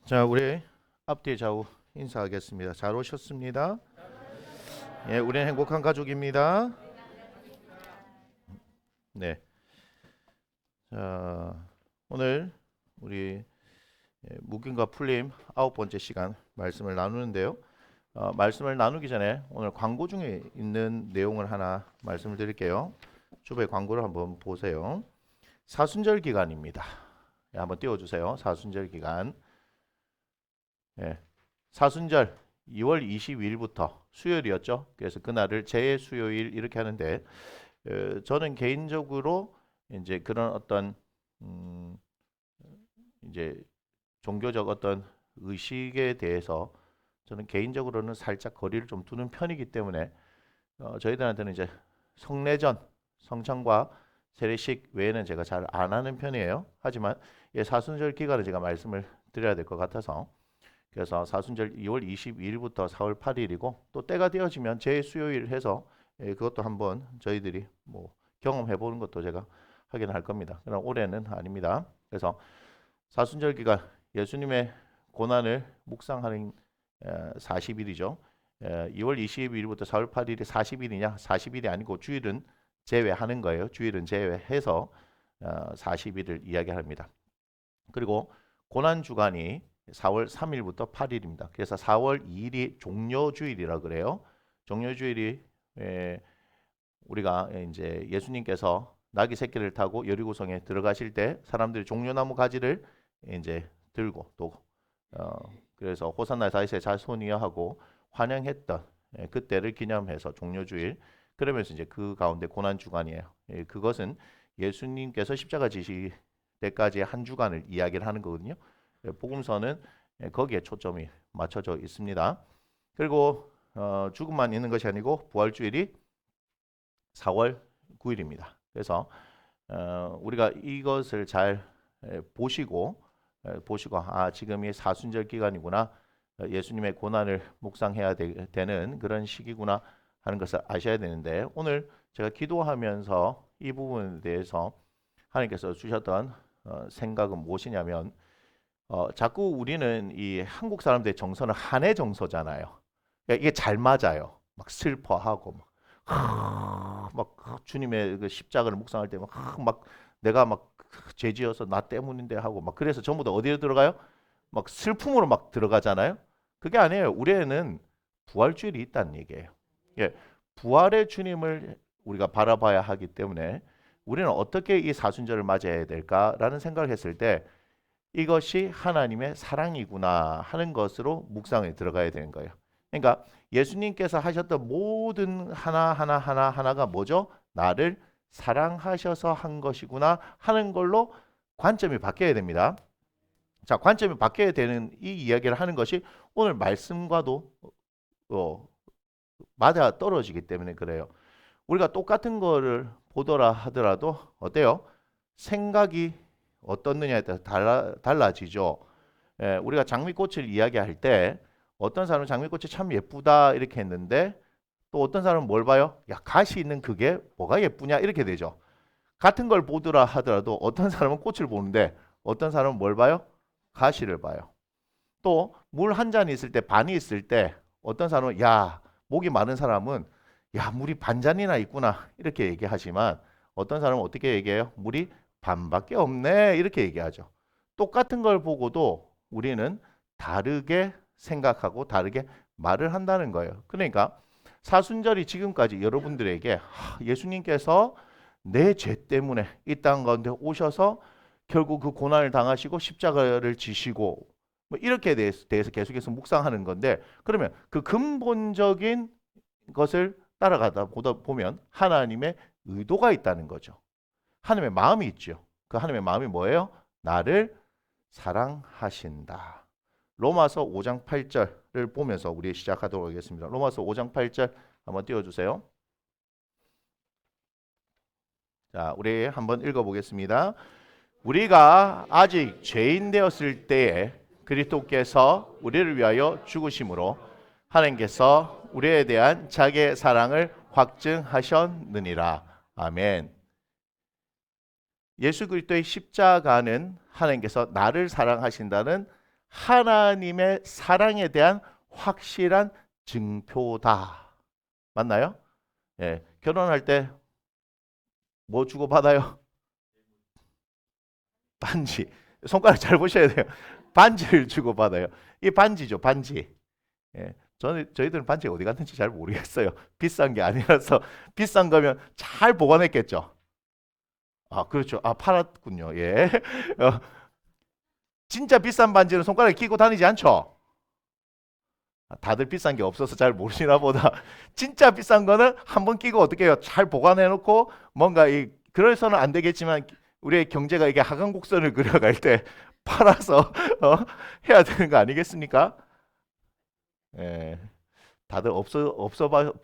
자, 우리 앞뒤 좌우 인사하겠습니다. 잘 오셨습니다. 예, 우리는 행복한 가족입니다. 네. 자, 오늘 우리 묵인과 풀림 9번째 시간 말씀을 나누는데요. 말씀을 나누기 전에 오늘 광고 중에 있는 내용을 하나 말씀을 드릴게요. 주부의 광고를 한번 보세요. 사순절 기간입니다. 예, 한번 띄워주세요. 사순절 기간. 예, 사순절 2월 22일부터 수요일이었죠. 그래서 그날을 제수요일 이렇게 하는데 저는 개인적으로 이제 그런 어떤 음, 이제 종교적 어떤 의식에 대해서 저는 개인적으로는 살짝 거리를 좀 두는 편이기 때문에 저희들한테는 이제 성례전, 성찬과 세례식 외에는 제가 잘 안 하는 편이에요. 하지만 사순절 기간을 제가 말씀을 드려야 될 것 같아서 그래서 사순절 2월 22일부터 4월 8일이고 또 때가 되어지면 제수요일 해서 그것도 한번 저희들이 뭐 경험해 보는 것도 제가 하긴 할 겁니다. 그러나 올해는 아닙니다. 그래서 사순절 기간 예수님의 고난을 묵상하는 40일이죠. 2월 22일부터 4월 8일이 40일이냐? 40일이 아니고 주일은 제외하는 거예요. 주일은 제외해서 40일을 이야기합니다. 그리고 고난 주간이 4월 3일부터 8일입니다. 그래서 4월 2일이 종려주일이라 그래요. 종려주일이 우리가 이제 예수님께서 나귀 새끼를 타고 여리고성에 들어가실 때 사람들이 종려나무 가지를 이제 들고 또 그래서 호산나 다윗의 자손이여 하고 환영했던 그때를 기념해서 종려주일. 그러면서 이제 그 가운데 고난 주간이에요. 그것은 예수님께서 십자가 지실 때까지 한 주간을 이야기를 하는 거거든요. 복음서는 거기에 초점이 맞춰져 있습니다. 그리고 죽음만 있는 것이 아니고 부활주일이 4월 9일입니다. 그래서 우리가 이것을 잘 보시고 지금이 사순절 기간이구나. 예수님의 고난을 묵상해야 되는 그런 시기구나 하는 것을 아셔야 되는데 오늘 제가 기도하면서 이 부분에 대해서 하나님께서 주셨던 생각은 무엇이냐면 자꾸 우리는 이 한국 사람들의 정서는 한해 정서잖아요. 그러니까 이게 잘 맞아요. 막 슬퍼하고 막 주님의 그 십자가를 묵상할 때 막 내가 막 죄지어서 나 때문인데 하고 막 그래서 전부 다 어디로 들어가요? 막 슬픔으로 막 들어가잖아요. 그게 아니에요. 우리에는 부활주일이 있다는 얘기예요. 예, 부활의 주님을 우리가 바라봐야 하기 때문에 우리는 어떻게 이 사순절을 맞이해야 될까라는 생각을 했을 때 이것이 하나님의 사랑이구나 하는 것으로 묵상에 들어가야 되는 거예요. 그러니까 예수님께서 하셨던 모든 하나가 뭐죠? 나를 사랑하셔서 한 것이구나 하는 걸로 관점이 바뀌어야 됩니다. 자, 관점이 바뀌어야 되는 이 이야기를 하는 것이 오늘 말씀과도 어, 맞아 떨어지기 때문에 그래요. 우리가 똑같은 거를 보더라 하더라도 어때요? 생각이 어떻느냐에 따라 달라지죠. 우리가 장미꽃을 이야기할 때 어떤 사람은 장미꽃이 참 예쁘다 이렇게 했는데 또 어떤 사람은 뭘 봐요? 야, 가시 있는 그게 뭐가 예쁘냐 이렇게 되죠. 같은 걸 보더라 하더라도 어떤 사람은 꽃을 보는데 어떤 사람은 뭘 봐요? 가시를 봐요. 또 물 한 잔 있을 때 반이 있을 때 어떤 사람은 야, 목이 마른 사람은 야, 물이 반 잔이나 있구나 이렇게 얘기하지만 어떤 사람은 어떻게 얘기해요? 물이 반밖에 없네 이렇게 얘기하죠. 똑같은 걸 보고도 우리는 다르게 생각하고 다르게 말을 한다는 거예요. 그러니까 사순절이 지금까지 여러분들에게 예수님께서 내 죄 때문에 이 땅 가운데 오셔서 결국 그 고난을 당하시고 십자가를 지시고 뭐 이렇게 대해서 계속해서 묵상하는 건데 그러면 그 근본적인 것을 따라가다 보다 보면 하나님의 의도가 있다는 거죠. 하나님의 마음이 있죠. 그 하나님의 마음이 뭐예요? 나를 사랑하신다. 로마서 5장 8절을 보면서 우리 시작하도록 하겠습니다. 로마서 5장 8절 한번 띄워주세요. 자, 우리 한번 읽어보겠습니다. 우리가 아직 죄인 되었을 때에 그리스도께서 우리를 위하여 죽으심으로 하나님께서 우리에 대한 자기의 사랑을 확증하셨느니라. 아멘. 예수 그리스도의 십자가는 하나님께서 나를 사랑하신다는 하나님의 사랑에 대한 확실한 증표다. 맞나요? 예, 결혼할 때 뭐 주고 받아요? 반지. 손가락 잘 보셔야 돼요. 반지를 주고 받아요. 이 반지죠, 반지. 예, 저희들은 반지가 어디 갔는지 잘 모르겠어요. 비싼 게 아니라서. 비싼 거면 잘 보관했겠죠. 아, 그렇죠. 아, 팔았군요. 예. 어, 진짜 비싼 반지는 손가락에 끼고 다니지 않죠? 다들 비싼 게 없어서 잘 모르시나 보다. 진짜 비싼 거는 한번 끼고 어떻게 해요? 잘 보관해 놓고 뭔가 그래서는 안 되겠지만 우리의 경제가 이게 하강곡선을 그려갈 때 팔아서 해야 되는 거 아니겠습니까? 예. 다들 없어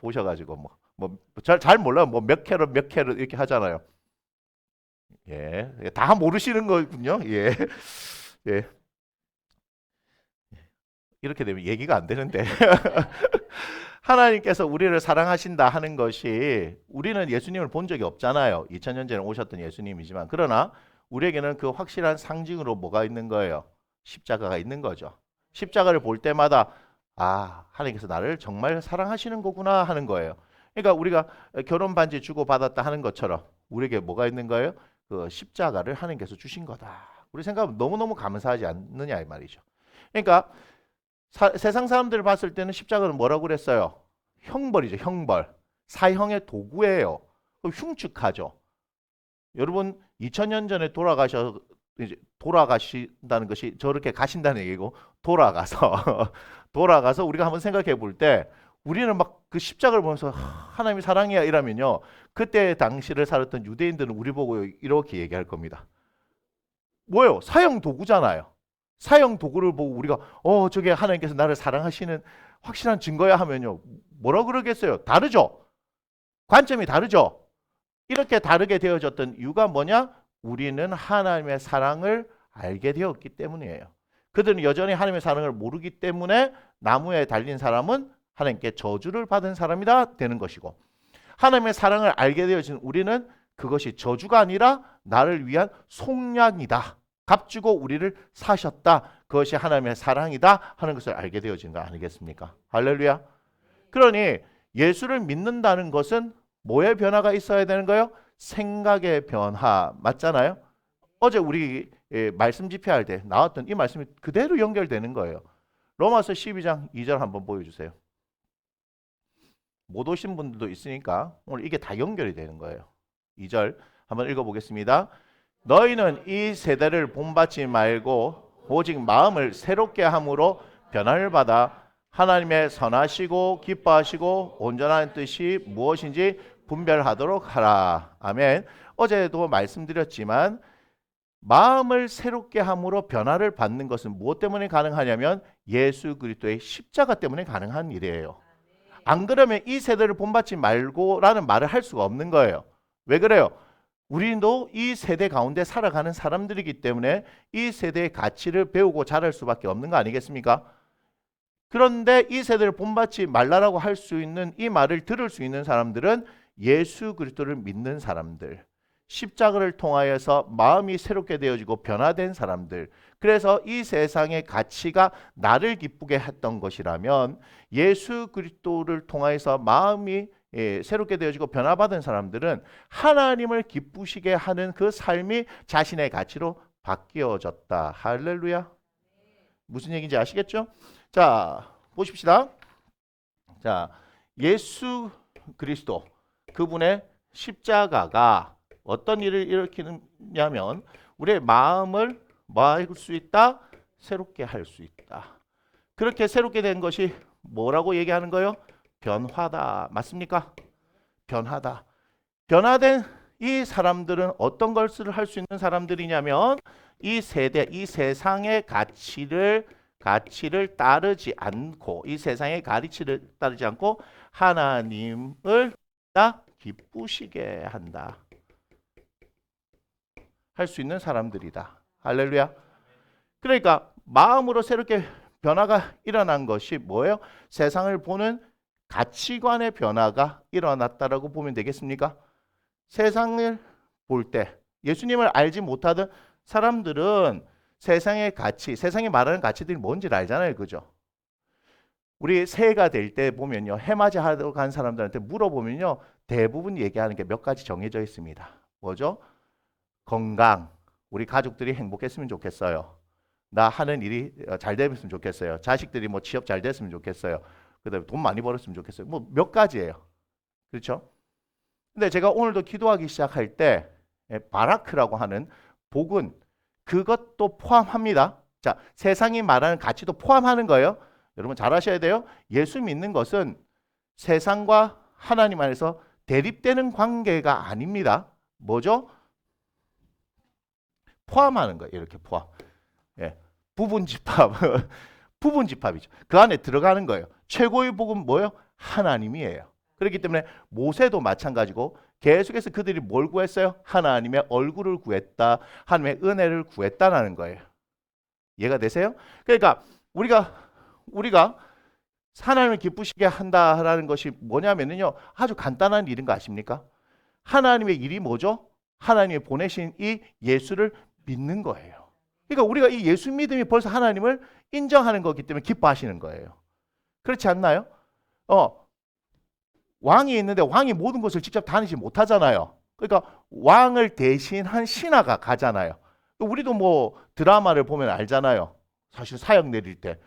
보셔가지고 잘 몰라요. 뭐 몇 캐럿 이렇게 하잖아요. 예, 다 모르시는 거군요. 예, 예. 이렇게 되면 얘기가 안 되는데. 하나님께서 우리를 사랑하신다 하는 것이 우리는 예수님을 본 적이 없잖아요. 2000년 전에 오셨던 예수님이지만 그러나 우리에게는 그 확실한 상징으로 뭐가 있는 거예요? 십자가가 있는 거죠. 십자가를 볼 때마다 아, 하나님께서 나를 정말 사랑하시는 거구나 하는 거예요. 그러니까 우리가 결혼 반지 주고 받았다 하는 것처럼 우리에게 뭐가 있는 거예요? 그 십자가를 하나님께서 주신 거다. 우리 생각하면 너무너무 감사하지 않느냐 이 말이죠. 그러니까 세상 사람들을 봤을 때는 십자가는 뭐라고 그랬어요? 형벌이죠, 형벌. 사형의 도구예요. 흉측하죠. 여러분 2000년 전에 이제 돌아가신다는 것이 저렇게 가신다는 얘기고 돌아가서 돌아가서 우리가 한번 생각해 볼 때 우리는 막 그 십자가를 보면서 하나님이 사랑이야 이러면요. 그때 당시를 살았던 유대인들은 우리 보고 이렇게 얘기할 겁니다. 뭐예요? 사형 도구잖아요. 사형 도구를 보고 우리가 저게 하나님께서 나를 사랑하시는 확실한 증거야 하면요. 뭐라 그러겠어요? 다르죠? 관점이 다르죠? 이렇게 다르게 되어졌던 이유가 뭐냐? 우리는 하나님의 사랑을 알게 되었기 때문이에요. 그들은 여전히 하나님의 사랑을 모르기 때문에 나무에 달린 사람은 하나님께 저주를 받은 사람이다 되는 것이고 하나님의 사랑을 알게 되어진 우리는 그것이 저주가 아니라 나를 위한 속량이다. 값주고 우리를 사셨다. 그것이 하나님의 사랑이다 하는 것을 알게 되어진 거 아니겠습니까? 할렐루야. 그러니 예수를 믿는다는 것은 뭐의 변화가 있어야 되는 거예요? 생각의 변화 맞잖아요. 어제 우리 말씀 집회할 때 나왔던 이 말씀이 그대로 연결되는 거예요. 로마서 12장 2절 한번 보여주세요. 못 오신 분들도 있으니까 오늘 이게 다 연결이 되는 거예요. 2절 한번 읽어보겠습니다. 너희는 이 세대를 본받지 말고 오직 마음을 새롭게 함으로 변화를 받아 하나님의 선하시고 기뻐하시고 온전한 뜻이 무엇인지 분별하도록 하라. 아멘. 어제도 말씀드렸지만 마음을 새롭게 함으로 변화를 받는 것은 무엇 때문에 가능하냐면 예수 그리스도의 십자가 때문에 가능한 일이에요. 안 그러면 이 세대를 본받지 말고라는 말을 할 수가 없는 거예요. 왜 그래요? 우리도 이 세대 가운데 살아가는 사람들이기 때문에 이 세대의 가치를 배우고 자랄 수밖에 없는 거 아니겠습니까? 그런데 이 세대를 본받지 말라라고 할 수 있는 이 말을 들을 수 있는 사람들은 예수 그리스도를 믿는 사람들, 십자가를 통하여서 마음이 새롭게 되어지고 변화된 사람들. 그래서 이 세상의 가치가 나를 기쁘게 했던 것이라면 예수 그리스도를 통하여서 마음이 새롭게 되어지고 변화받은 사람들은 하나님을 기쁘시게 하는 그 삶이 자신의 가치로 바뀌어졌다. 할렐루야. 무슨 얘기인지 아시겠죠? 자, 보십시다. 자, 예수 그리스도 그분의 십자가가 어떤 일을 일으키냐면 우리의 마음을 뭐 할 수 있다? 새롭게 할 수 있다. 그렇게 새롭게 된 것이 뭐라고 얘기하는 거예요? 변화다. 맞습니까? 변화다. 변화된 이 사람들은 어떤 것을 할 수 있는 사람들이냐면 이 세대, 이 세상의 가치를 따르지 않고 이 세상의 가치를 따르지 않고 하나님을 다 기쁘시게 한다. 할 수 있는 사람들이다. 할렐루야. 그러니까 마음으로 새롭게 변화가 일어난 것이 뭐예요? 세상을 보는 가치관의 변화가 일어났다라고 보면 되겠습니까? 세상을 볼 때 예수님을 알지 못하던 사람들은 세상의 가치, 세상이 말하는 가치들이 뭔지를 알잖아요. 그죠? 우리 새해가 될 때 보면요. 해맞이 하러 간 사람들한테 물어보면요. 대부분 얘기하는 게 몇 가지 정해져 있습니다. 뭐죠? 건강, 우리 가족들이 행복했으면 좋겠어요. 나 하는 일이 잘 됐으면 좋겠어요. 자식들이 뭐 취업 잘 됐으면 좋겠어요. 그다음에 돈 많이 벌었으면 좋겠어요. 뭐 몇 가지예요. 그렇죠? 근데 제가 오늘도 기도하기 시작할 때 바라크라고 하는 복은 그것도 포함합니다. 자, 세상이 말하는 가치도 포함하는 거예요. 여러분 잘 아셔야 돼요. 예수 믿는 것은 세상과 하나님 안에서 대립되는 관계가 아닙니다. 뭐죠? 포함하는 거예요. 이렇게 포함. 예. 부분집합. 부분집합이죠. 그 안에 들어가는 거예요. 최고의 복은 뭐예요? 하나님이에요. 그렇기 때문에 모세도 마찬가지고 계속해서 그들이 뭘 구했어요? 하나님의 얼굴을 구했다. 하나님의 은혜를 구했다라는 거예요. 이해가 되세요? 그러니까 우리가 하나님을 기쁘시게 한다라는 것이 뭐냐면요. 아주 간단한 일인 거 아십니까? 하나님의 일이 뭐죠? 하나님이 보내신 이 예수를 믿는 거예요. 그러니까 우리가 이 예수 믿음이 벌써 하나님을 인정하는 거기 때문에 기뻐하시는 거예요. 그렇지 않나요? 왕이 있는데 왕이 모든 것을 직접 다니지 못하잖아요. 그러니까 왕을 대신한 신하가 가잖아요. 우리도 뭐 드라마를 보면 알잖아요. 사실 사역 내릴 때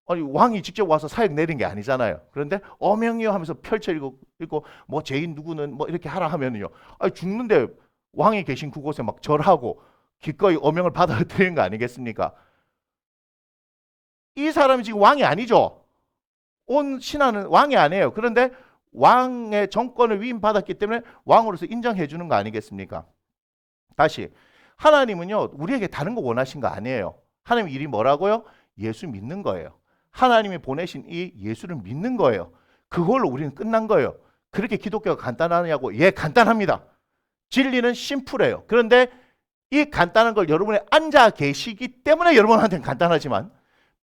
아니 왕이 직접 와서 사역 내린 게 아니잖아요. 그런데 어명이요 하면서 펼쳐 읽고 뭐 죄인 누구는 뭐 이렇게 하라 하면은요. 아니 죽는데 왕이 계신 그곳에 막 절하고 기꺼이 어명을 받아들이는 거 아니겠습니까? 이 사람이 지금 왕이 아니죠. 온 신하는 왕이 아니에요. 그런데 왕의 정권을 위임받았기 때문에 왕으로서 인정해 주는 거 아니겠습니까? 다시 하나님은요. 우리에게 다른 거 원하신 거 아니에요. 하나님 일이 뭐라고요? 예수 믿는 거예요. 하나님이 보내신 이 예수를 믿는 거예요. 그걸로 우리는 끝난 거예요. 그렇게 기독교가 간단하냐고? 예, 간단합니다. 진리는 심플해요. 그런데 이 간단한 걸 여러분이 앉아 계시기 때문에 여러분한테는 간단하지만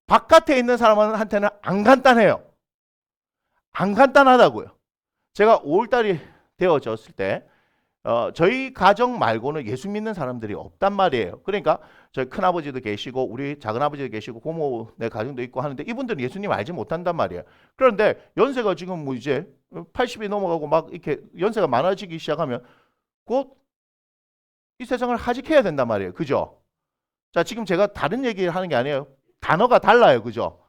바깥에 있는 사람한테는 안 간단해요. 안 간단하다고요. 제가 5월달이 되어졌을 때 저희 가정 말고는 예수 믿는 사람들이 없단 말이에요. 그러니까 저희 큰아버지도 계시고 우리 작은아버지도 계시고 고모네 가정도 있고 하는데 이분들은 예수님 알지 못한단 말이에요. 그런데 연세가 지금 뭐 이제 80이 넘어가고 막 이렇게 연세가 많아지기 시작하면 곧 이 세상을 하직해야 된단 말이에요. 그죠? 자, 지금 제가 다른 얘기를 하는 게 아니에요. 단어가 달라요. 그죠?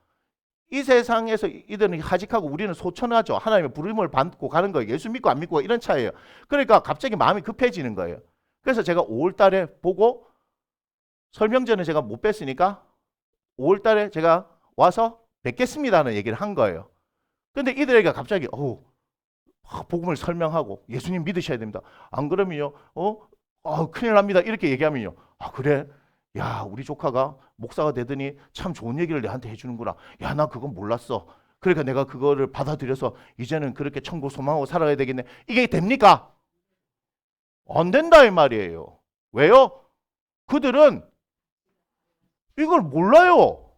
이 세상에서 이들은 하직하고 우리는 소천하죠. 하나님의 부름을 받고 가는 거예요. 예수 믿고 안 믿고 이런 차이예요. 그러니까 갑자기 마음이 급해지는 거예요. 그래서 제가 5월 달에 보고 설명전에 제가 못 뵀으니까 5월 달에 제가 와서 뵙겠습니다는 얘기를 한 거예요. 근데 이들에게 갑자기 복음을 설명하고 예수님 믿으셔야 됩니다. 안 그러면요. 큰일 납니다. 이렇게 얘기하면요. 그래? 야, 우리 조카가 목사가 되더니 참 좋은 얘기를 내한테 해주는구나. 야, 나 그건 몰랐어. 그러니까 내가 그거를 받아들여서 이제는 그렇게 천국 소망하고 살아야 되겠네. 이게 됩니까? 안 된다 이 말이에요. 왜요? 그들은 이걸 몰라요.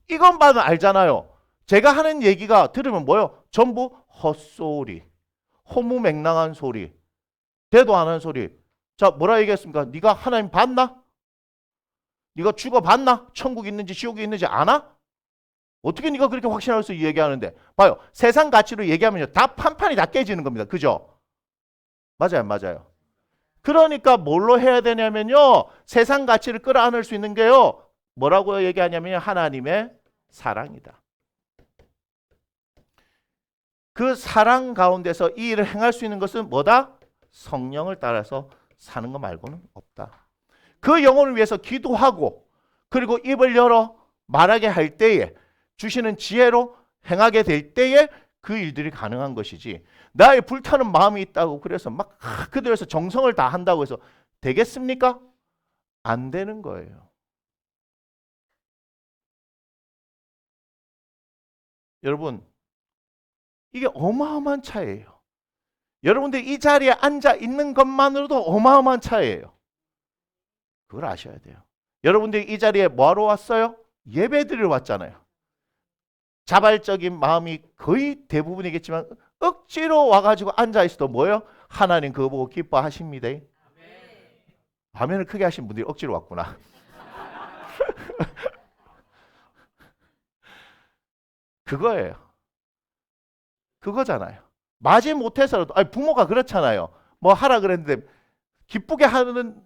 이것만 알잖아요. 제가 하는 얘기가 들으면 뭐예요? 전부 헛소리, 허무맹랑한 소리, 대도 안 하는 소리. 자, 뭐라 얘기했습니까? 네가 하나님 봤나? 네가 죽어봤나? 천국이 있는지 지옥이 있는지 아나? 어떻게 네가 그렇게 확신할 수 얘기하는데? 봐요. 세상 가치로 얘기하면요. 다 판판이 다 깨지는 겁니다. 그죠? 맞아요. 맞아요. 그러니까 뭘로 해야 되냐면요. 세상 가치를 끌어안을 수 있는 게요. 뭐라고 얘기하냐면 하나님의 사랑이다. 그 사랑 가운데서 이 일을 행할 수 있는 것은 뭐다? 성령을 따라서 사는 것 말고는 없다. 그 영혼을 위해서 기도하고 그리고 입을 열어 말하게 할 때에 주시는 지혜로 행하게 될 때에 그 일들이 가능한 것이지 나의 불타는 마음이 있다고 그래서 막 그들에서 정성을 다 한다고 해서 되겠습니까? 안 되는 거예요. 여러분 이게 어마어마한 차이예요. 여러분들 이 자리에 앉아 있는 것만으로도 어마어마한 차이예요. 그걸 아셔야 돼요. 여러분들이 이 자리에 뭐하러 왔어요? 예배 드리러 왔잖아요. 자발적인 마음이 거의 대부분이겠지만 억지로 와가지고 앉아있어도 뭐예요? 하나님 그거 보고 기뻐하십니다. 아멘을 크게 하신 분들이 억지로 왔구나. 그거예요. 그거잖아요. 마지 못해서라도 아니 부모가 그렇잖아요. 뭐 하라 그랬는데 기쁘게 하는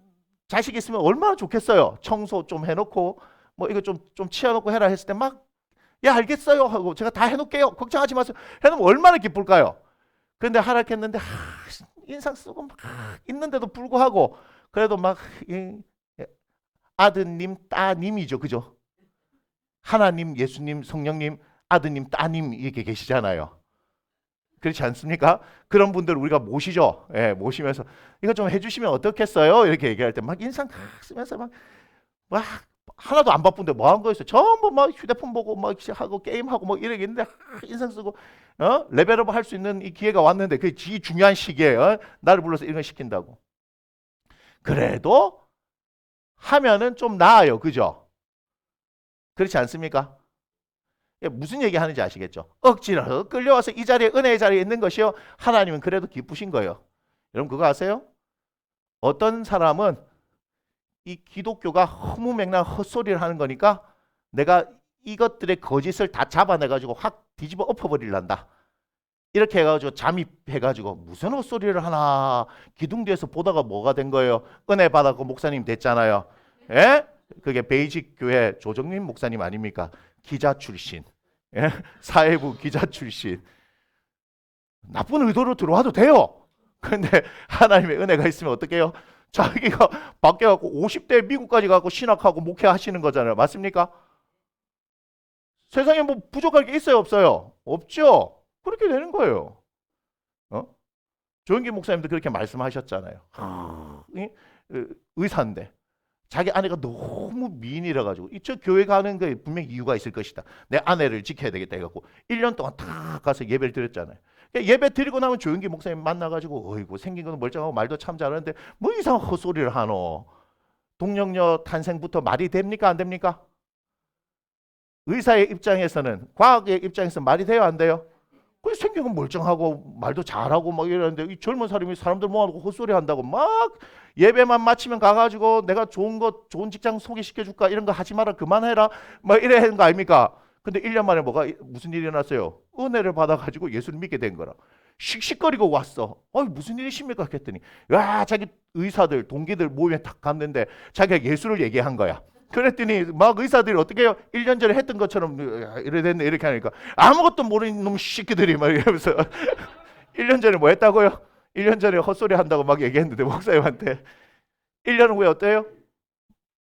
자식 있으면 얼마나 좋겠어요. 청소 좀 해놓고 뭐 이거 좀 치워놓고 해라 했을 때 막 야 알겠어요 하고 제가 다 해놓을게요. 걱정하지 마세요. 해놓으면 얼마나 기쁠까요? 그런데 하라 했는데 인상 쓰고 막 있는데도 불구하고 그래도 막 아드님 따님이죠. 그죠? 하나님 예수님 성령님 아드님 따님 이렇게 계시잖아요. 그렇지 않습니까? 그런 분들 우리가 모시죠. 예, 모시면서 이거 좀 해주시면 어떻겠어요? 이렇게 얘기할 때 막 인상 쓰면서 막 하나도 안 바쁜데 뭐 한 거였어요? 전부 막 휴대폰 보고 막 하고 게임하고 뭐 이러겠는데 인상 쓰고 레벨업 할 수 있는 이 기회가 왔는데 그게 중요한 시기에 나를 불러서 이런 거 시킨다고. 그래도 하면은 좀 나아요. 그죠? 그렇지 않습니까? 무슨 얘기 하는지 아시겠죠? 억지로 끌려와서 이 자리에 은혜의 자리에 있는 것이요. 하나님은 그래도 기쁘신 거예요. 여러분 그거 아세요? 어떤 사람은 이 기독교가 허무맹랑한 헛소리를 하는 거니까 내가 이것들의 거짓을 다 잡아내가지고 확 뒤집어 엎어버리란다. 이렇게 해가지고 잠입해가지고 무슨 헛소리를 하나 기둥 뒤에서 보다가 뭐가 된 거예요? 은혜 받았고 목사님 됐잖아요. 예? 그게 베이직 교회 조정민 목사님 아닙니까? 기자 출신, 예? 사회부 기자 출신. 나쁜 의도로 들어와도 돼요. 그런데 하나님의 은혜가 있으면 어떻게 해요? 자기가 바뀌어갖고 50대 미국까지 가고 신학하고 목회하시는 거잖아요. 맞습니까? 세상에 뭐 부족할 게 있어요? 없어요? 없죠? 그렇게 되는 거예요. 조영기 목사님도 그렇게 말씀하셨잖아요. 의사인데 자기 아내가 너무 미인이라 가지고 저 교회 가는 거에 분명히 이유가 있을 것이다. 내 아내를 지켜야 되겠다 해갖고 1년 동안 다 가서 예배를 드렸잖아요. 예배 드리고 나면 조영기 목사님 만나가지고 어이구 생긴 거는 멀쩡하고 말도 참 잘하는데 뭐 이상한 헛소리를 하노. 동령녀 탄생부터 말이 됩니까 안 됩니까? 의사의 입장에서는 과학의 입장에서 말이 돼요 안 돼요? 그 생긴 건 멀쩡하고 말도 잘하고 막 이러는데 이 젊은 사람이 사람들 모아놓고 헛소리 한다고 막 예배만 마치면 가가지고 내가 좋은 직장 소개시켜 줄까 이런 거 하지 마라 그만해라 막 이래 하는 거 아닙니까? 근데 1년 만에 무슨 일이 일어났어요? 은혜를 받아가지고 예수를 믿게 된 거라. 씩씩거리고 왔어. 무슨 일이십니까? 했더니 야 자기 의사들 동기들 모임에 딱 갔는데 자기가 예수를 얘기한 거야. 그랬더니 막 의사들이 어떻게 해요? 1년 전에 했던 것처럼 이래 됐네 이렇게 하니까 아무것도 모르는 놈 새끼들이 막 이러면서 1년 전에 뭐 했다고요? 1년 전에 헛소리 한다고 막 얘기했는데 목사님한테 1년 후에 어때요?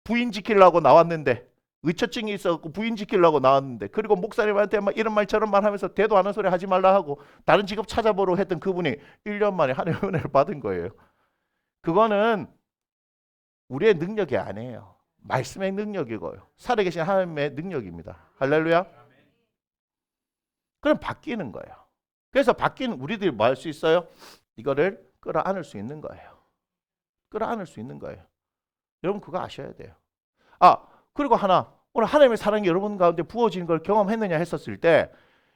부인 지키려고 나왔는데 의처증이 있어갖고 부인 지키려고 나왔는데 그리고 목사님한테 막 이런 말 저런 말 하면서 대도 않은 소리 하지 말라 하고 다른 직업 찾아보러 했던 그분이 1년 만에 하나님의 은혜를 받은 거예요. 그거는 우리의 능력이 아니에요. 말씀의 능력이고요. 살아계신 하나님의 능력입니다. 할렐루야. 그럼 바뀌는 거예요. 그래서 바뀌는 우리들이 뭐 할 수 있어요? 이거를 끌어안을 수 있는 거예요. 끌어안을 수 있는 거예요. 여러분 그거 아셔야 돼요. 그리고 하나 오늘 하나님의 사랑이 여러분 가운데 부어지는 걸 경험했느냐 했었을 때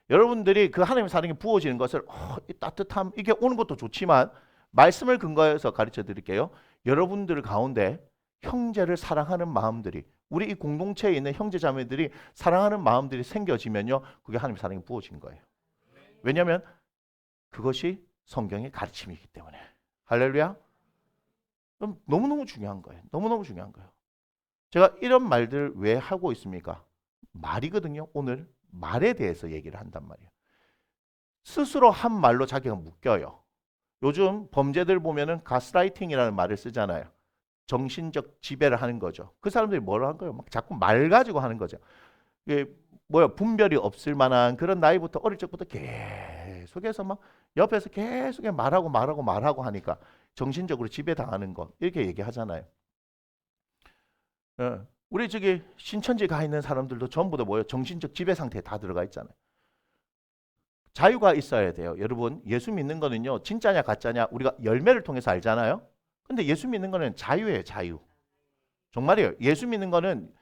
여러분들이 그 하나님의 사랑이 부어지는 것을 이 따뜻함 이게 오는 것도 좋지만 말씀을 근거해서 가르쳐 드릴게요. 여러분들 가운데 형제를 사랑하는 마음들이 우리 이 공동체에 있는 형제 자매들이 사랑하는 마음들이 생겨지면요. 그게 하나님의 사랑이 부어진 거예요. 왜냐하면 그것이 성경의 가르침이기 때문에. 할렐루야. 너무너무 중요한 거예요. 너무너무 중요한 거예요. 제가 이런 말들 왜 하고 있습니까? 말이거든요. 오늘 말에 대해서 얘기를 한단 말이에요. 스스로 한 말로 자기가 묶여요. 요즘 범죄들 보면은 가스라이팅이라는 말을 쓰잖아요. 정신적 지배를 하는 거죠. 그 사람들이 뭐라 한 거예요? 막 자꾸 말 가지고 하는 거죠. 이게 분별이 없을 만한 그런 나이부터 어릴 적부터 계속해서 막 옆에서 계속 말하고 하니까 정신적으로 지배당하는 거 이렇게 얘기하잖아요. 우리 저기 신천지 가 있는 사람들도 전부 다 정신적 지배 상태에 다 들어가 있잖아요. 자유가 있어야 돼요. 여러분 예수 믿는 거는요. 진짜냐 가짜냐 우리가 열매를 통해서 알잖아요. 근데 예수 믿는 거는 자유예요. 자유. 정말이에요. 예수 믿는 거는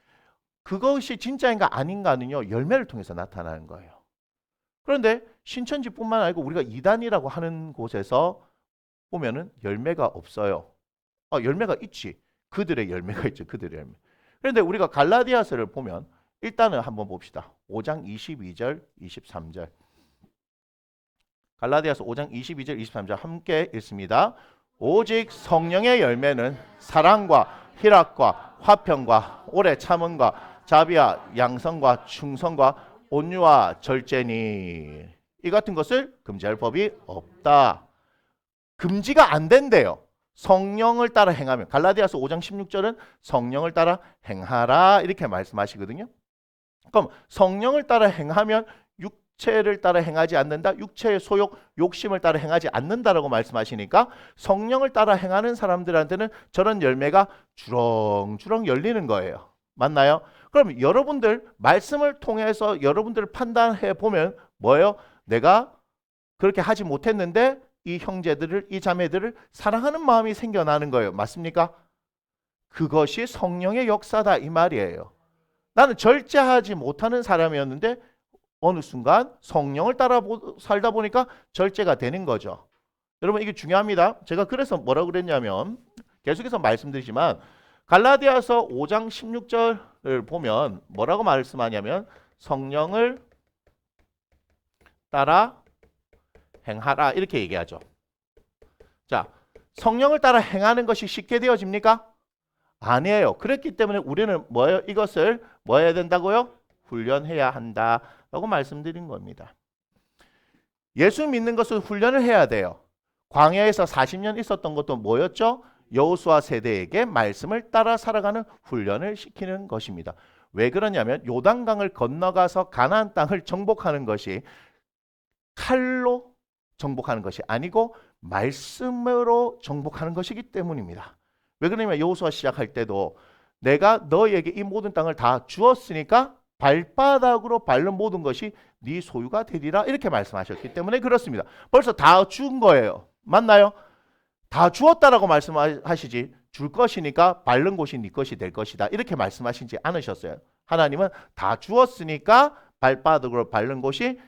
그것이 진짜인가 아닌가는요. 열매를 통해서 나타나는 거예요. 그런데 신천지뿐만 아니고 우리가 이단이라고 하는 곳에서 보면은 열매가 없어요. 열매가 있지. 그들의 열매가 있죠. 그들의 열매. 그런데 우리가 갈라디아서를 보면 일단은 한번 봅시다. 5장 22절, 23절. 갈라디아서 5장 22절, 23절 함께 읽습니다. 오직 성령의 열매는 사랑과 희락과 화평과 오래 참음과 자비와 양성과 충성과 온유와 절제니 이 같은 것을 금지할 법이 없다. 금지가 안 된대요. 성령을 따라 행하면. 갈라디아서 5장 16절은 성령을 따라 행하라 이렇게 말씀하시거든요. 그럼 성령을 따라 행하면 육체를 따라 행하지 않는다. 육체의 소욕, 욕심을 따라 행하지 않는다라고 말씀하시니까 성령을 따라 행하는 사람들한테는 저런 열매가 주렁주렁 열리는 거예요. 맞나요? 그럼 여러분들 말씀을 통해서 여러분들을 판단해 보면 뭐예요? 내가 그렇게 하지 못했는데 이 형제들을, 이 자매들을 사랑하는 마음이 생겨나는 거예요. 맞습니까? 그것이 성령의 역사다 이 말이에요. 나는 절제하지 못하는 사람이었는데 어느 순간 성령을 따라 살다 보니까 절제가 되는 거죠. 여러분 이게 중요합니다. 제가 그래서 뭐라고 그랬냐면 계속해서 말씀드리지만 갈라디아서 5장 16절을 보면 뭐라고 말씀하냐면 성령을 따라 행하라 이렇게 얘기하죠. 자, 성령을 따라 행하는 것이 쉽게 되어집니까? 아니에요. 그렇기 때문에 우리는 뭐예요? 이것을 뭐 해야 된다고요? 훈련해야 한다라고 말씀드린 겁니다. 예수 믿는 것은 훈련을 해야 돼요. 광야에서 40년 있었던 것도 뭐였죠? 여호수아 세대에게 말씀을 따라 살아가는 훈련을 시키는 것입니다. 왜 그러냐면 요단강을 건너가서 가나안 땅을 정복하는 것이 칼로 정복하는 것이 아니고 말씀으로 정복하는 것이기 때문입니다. 왜 그러냐면 여호수아 시작할 때도 내가 너희에게 이 모든 땅을 다 주었으니까 발바닥으로 밟는 모든 것이 네 소유가 되리라 이렇게 말씀하셨기 때문에 그렇습니다. 벌써 다 준 거예요. 맞나요? 다 주었다라고 말씀하시지 줄 것이니까 밟는 곳이 네 것이 될 것이다 이렇게 말씀하시지 않으셨어요. 하나님은 다 주었으니까 발바닥으로 밟는 곳이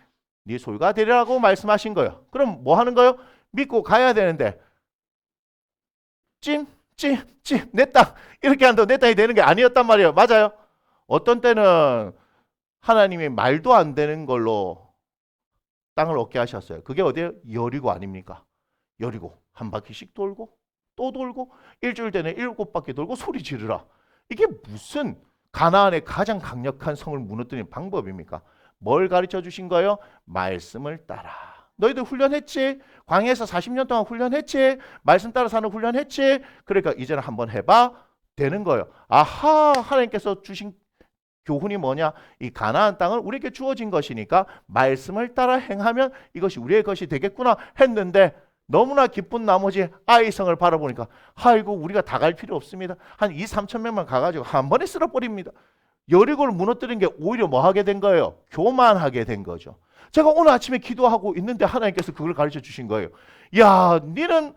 네 소유가 되리라고 말씀하신 거예요. 그럼 뭐 하는 거예요? 믿고 가야 되는데 찜 내 땅 이렇게 한다고 내 땅이 되는 게 아니었단 말이에요. 맞아요? 어떤 때는 하나님이 말도 안 되는 걸로 땅을 얻게 하셨어요. 그게 어디예요? 여리고 아닙니까? 여리고 한 바퀴씩 돌고 또 돌고 일주일 내내 7바퀴 돌고 소리 지르라. 이게 무슨 가나안의 가장 강력한 성을 무너뜨리는 방법입니까? 뭘 가르쳐 주신 거예요? 말씀을 따라. 너희들 훈련했지? 광야에서 40년 동안 훈련했지? 말씀 따라 사는 훈련했지? 그러니까 이제는 한번 해봐 되는 거예요. 아하, 하나님께서 주신 교훈이 뭐냐? 이 가나안 땅은 우리에게 주어진 것이니까 말씀을 따라 행하면 이것이 우리의 것이 되겠구나 했는데 너무나 기쁜 나머지 아이성을 바라보니까 아이고 우리가 다 갈 필요 없습니다. 한 2-3천 명만 가가지고 한 번에 쓸어버립니다. 여리고를 무너뜨린 게 오히려 뭐 하게 된 거예요? 교만하게 된 거죠. 제가 오늘 아침에 기도하고 있는데 하나님께서 그걸 가르쳐 주신 거예요. 야, 니는